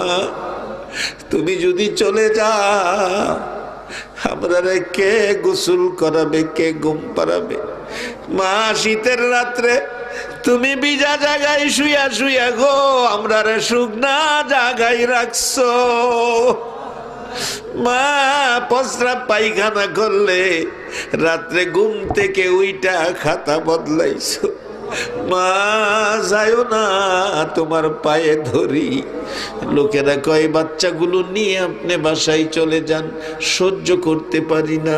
তুমি যদি চলে যাও আমরা রে কে গোসল করাবে, কে ঘুম পাড়াবে? মা শীতের রাত্রে তুমি ভিজা জায়গায় শুয়া শুয়া গো আমরা রে শুকনা জায়গায় রাখছো। মা প্রস্রাব পায়খানা করলে রাত্রে ঘুম থেকে উইটা খাতা বদলাইছো। মা যাইও না, তোমার পায়ে ধরি। লোকেরা কয় বাচ্চাগুলো নিয়ে আপনি বাসায় চলে যান, সহ্য করতে পারি না,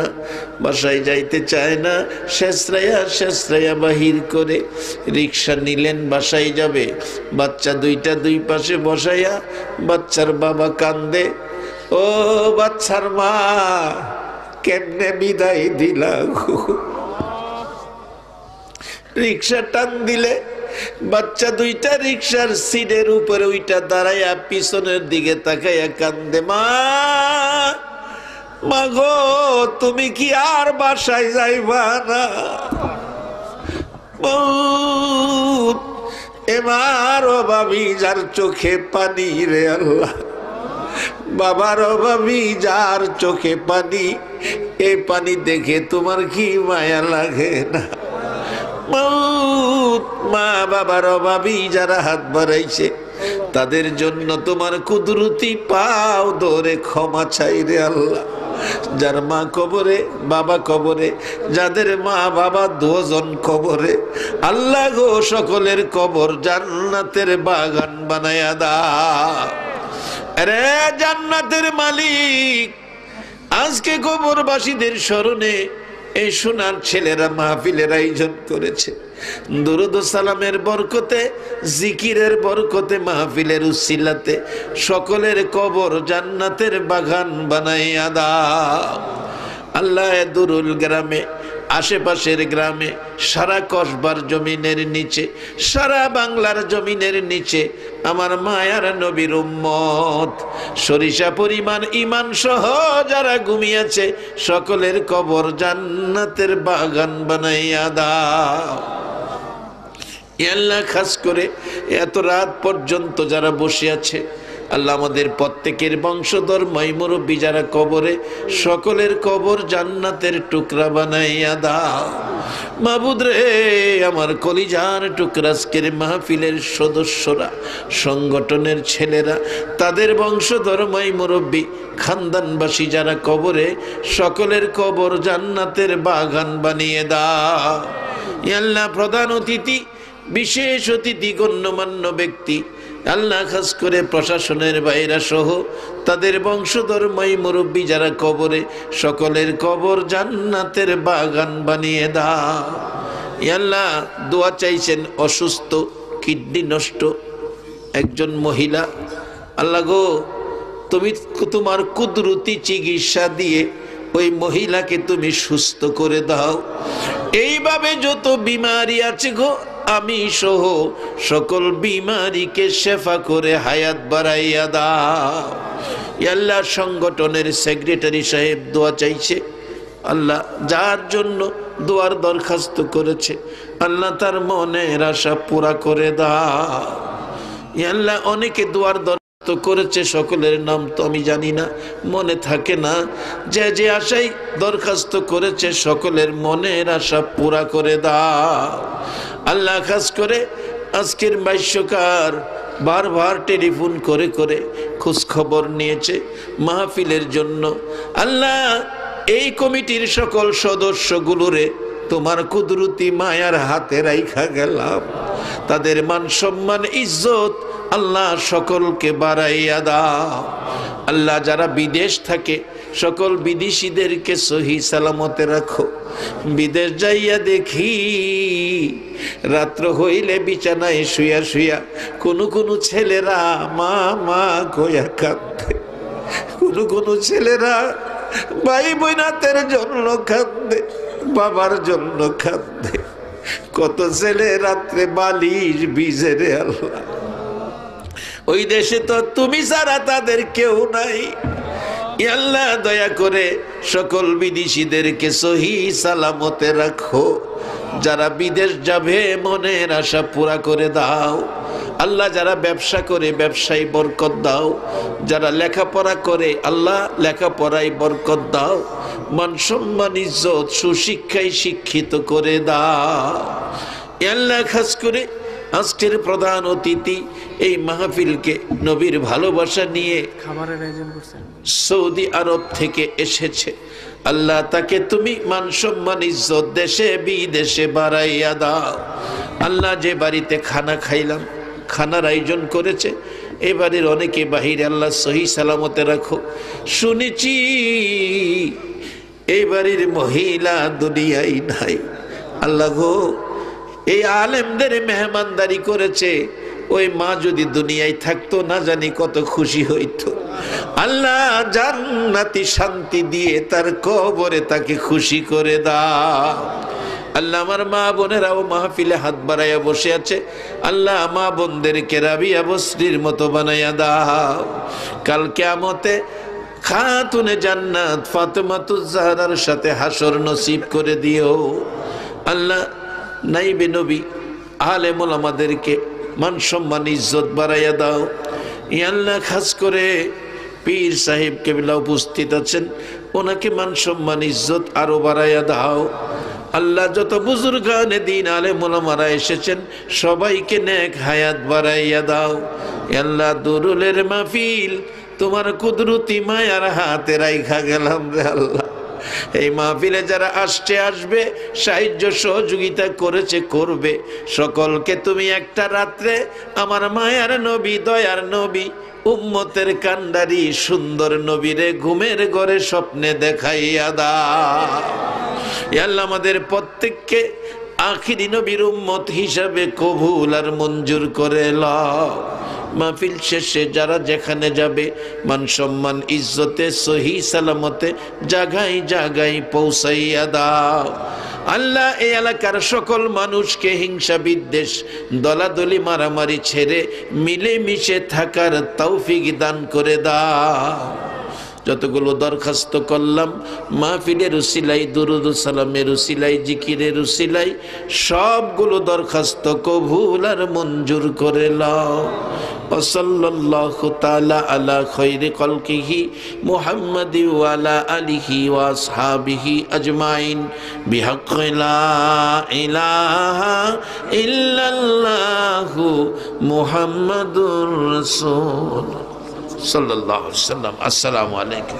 বাসায় যাইতে চায় না। শেষরাইয়া বাহির করে রিক্সা নিলেন, বাসায় যাবে। বাচ্চা 2টা 2 পাশে বসাইয়া বাচ্চার বাবা কান্দে, ও বাচ্চার মা কেমনে বিদায় দিলা? রিক্সা টান দিলে বাচ্চা 2টা রিক্সার সিটের উপরে ওইটা দাঁড়াইয়া পিছনের দিকে তাকাইয়া কান্দে, মা মাগো তুমি কি আর বাসায় যাইবা না? এবার অভাবী যার চোখে পানি রে আল্লাহ, বাবার অভাবী যার চোখে পানি, এই পানি দেখে তোমার কি মায়া লাগে না? মউত মা বাবার অভাবী যারা হাত বাড়াইছে তাদের জন্য তোমার কুদরতি পাও ধরে ক্ষমা চাই রে আল্লাহ। যার মা কবরে, বাবা কবরে, যাদের মা বাবা দুজন কবরে, আল্লাহ গো সকলের কবর জান্নাতের বাগান বানায়া দাও। আরে জান্নাতের মালিক, আজকে কবরবাসীদের স্মরণে এই সোনার ছেলেরা মাহফিলের আয়োজন করেছে। দুরুদ ও সালামের বরকতে, জিকিরের বরকতে, মাহফিলের উসিলাতে সকলের কবর জান্নাতের বাগান বানাইয়া দাও আল্লাহ। দুরুল গ্রামে, আশেপাশের গ্রামে, সারা কসবার জমিনের নিচে, সারা বাংলার জমিনের নিচে আমার মায়ার নবীর উম্মত সরিষা পরিমাণ ইমান সহ যারা ঘুমিয়েছে সকলের কবর জান্নাতের বাগান বানাইয়া দাও আল্লাহ। খাস করে এত রাত পর্যন্ত যারা বসে আছে আল্লাহ, আমাদের প্রত্যেকের বংশধর মুরব্বী যারা কবরে, সকলের কবর জান্নাতের টুকরা বানাইয়া দাও মাবুদ রে। আমার কলিজার টুকরা আজকের মাহফিলের সদস্যরা, সংগঠনের ছেলেরা, তাদের বংশধর মুরব্বী খানদানবাসী যারা কবরে, সকলের কবর জান্নাতের বাগান বানিয়ে দাও আল্লাহ। প্রধান অতিথি, বিশেষ অতিথি, গণ্যমান্য ব্যক্তি আল্লাহ, খাস করে প্রশাসনের বাইরা সহ তাদের বংশধর মুরব্বী যারা কবরে, সকলের কবর জান্নাতের বাগান বানিয়ে দাও আল্লাহ। দোয়া চাইছেন অসুস্থ, কিডনি নষ্ট একজন মহিলা, আল্লাহ গো তুমি তোমার কুদরতি চিকিৎসা দিয়ে ওই মহিলাকে তুমি সুস্থ করে দাও। এইভাবে যত বিমারি আছে গো, আমি সহ সকল বিমারিকে শেফা করে হায়াত বাড়াইয়া দাও আল্লাহ। সংগঠনের সেক্রেটারি সাহেব দোয়া চাইছে আল্লাহ, যার জন্য দোয়ার দরখাস্ত করেছে আল্লাহ তার মনের আশা পুরা করে দাও আল্লাহ। অনেকে দোয়ার দরখাস্ত করেছে, সকলের নাম তো আমি জানি না, মনে থাকে না। যে যে আশাই দরখাস্ত করেছে সকলের মনের আশা পুরা করে দাও আল্লাহ। খাস করে আজকের ভাষ্যকার বারবার টেলিফোন করে করে খোঁজ খবর নিয়েছে মাহফিলের জন্য আল্লাহ। এই কমিটির সকল সদস্যগুলোরে তোমার কুদরতি মায়ার হাতে রাইখা গেলাম, তাদের মান সম্মান ইজ্জত আল্লাহ সকলকে বাড়াইয়া দাও আল্লাহ। যারা বিদেশ থাকে সকল বিদেশিদেরকে সহি সালামতে রাখো। বিদেশ যাইয়া দেখি রাত্র হইলে বিছানায় শুয়া শুয়া কোন ছেলেরা মা মা কইয়া কাঁদে, কোন ছেলেরা ভাই বোনাতের জন্য কাঁদে, বাবার জন্য কাঁদে। কত ছেলে রাত্রে বালিশ ভিজে রে আল্লাহ। ওই দেশে তো তুমি ছাড়া তাদের কেউ নাই আল্লাহ। দয়া করে সকল বিদেশিদেরকে সহি সালামতে রাখো। যারা বিদেশ যাবে মনের আশা পুরা করে দাও আল্লাহ। যারা ব্যবসা করে ব্যবসায় বরকত দাও, যারা লেখাপড়া করে আল্লাহ লেখাপড়ায় বরকত দাও। মান সম্মান ইজ্জত সুশিক্ষায় শিক্ষিত করে দাও আল্লাহ। খাস করে আজকের প্রধান অতিথি এই মাহফিলকে নবীর ভালোবাসা নিয়ে খাবারের আয়োজন করছেন, সৌদি আরব থেকে এসেছে আল্লাহ। তাকে তুমি মান সম্মান ইজ্জত দেশে বিদেশে বাড়াইয়া দাও আল্লাহ। যে বাড়িতে খানা খাইলাম, খানার আয়োজন করেছে এ বাড়ির অনেকে বাহিরে আল্লাহ সহি সালামতে রাখো। শুনেছি এই বাড়ির মহিলা দুনিয়ায় নাই আল্লাহ গো। এই আলেমদের মেহমানদারি করেছে, ওই মা যদি দুনিয়ায় থাকতো না জানি কত খুশি হইতো আল্লাহ। জান্নাতি শান্তি দিয়ে তার কবরে তাকে খুশি করে দাও আল্লাহ। আমার মা বোনেরাও মাহফিলে হাত বাড়াইয়া বসে আছে আল্লাহ। মা বোনদেরকে রাবিয়া বসরির মতো বানাইয়া দাও। কাল কিয়ামতে খাতুনে জান্নাত ফাতেমাতুজ জাহরার সাথে হাসর নসিব করে দিও আল্লাহ। নাইবে নবী আলেম ওলামাদেরকে মান সম্মান ইজ্জত বাড়াইয়া দাও আল্লাহ। খাস করে পীর সাহেব কেবলা উপস্থিত আছেন ওনাকে মান সম্মান ইজ্জত আরো বাড়াইয়া দাও আল্লাহ। যত বুজুর্গানে দিন আলেম ওলামারা এসেছেন সবাইকে নেক হায়াত বাড়াইয়া দাও আল্লাহ। দুরুলের মাহফিল তোমার কুদরতি মায়ার হাতে রাইখা গেলাম রে আল্লাহ। এই মাহফিলে যারা আসছে আসবে, সাহায্য সহযোগিতা করেছে করবে, সকলকে তুমি একটা রাত্রে আমার মায়ার নবী দয়ার নবী উম্মতের কান্ডারি সুন্দর নবীরে ঘুমের ঘরে স্বপ্নে দেখাইয়া দাও আল্লাহ। আমাদের প্রত্যেককে আখিরি নবীর উম্মত হিসাবে কবুল আর মঞ্জুর করে লও। মাহফিল শেষে যারা যেখানে যাবে মান সম্মান ইজ্জতে সহি সালামতে জায়গায় জায়গায় পৌঁছাইয়া দাও আল্লাহ। এই এলাকার সকল মানুষকে হিংসা বিদ্বেষ দলাদলি মারামারি ছেড়ে মিলে মিশে থাকার তৌফিক দান করে দাও। যতগুলো দরখাস্ত করলাম মাহফিলের উসিলাই দুরুদ সালামের উসিলাই জিকিরের উসিলাই সবগুলো দরখাস্ত কবুল আর মঞ্জুর করে লাও। ওয়াসাল্লাল্লাহু তাআলা আলা খায়রি খালকিহি মুহাম্মাদি ওয়া আলা আলিহি ওয়া আসহাবিহি আজমাইন বিহাক্কি লা ইলাহা ইল্লাল্লাহু মুহাম্মাদুর রাসূল সাল্লাল্লাহু আলাইহি ওয়াসাল্লাম। আসসালামু আলাইকুম।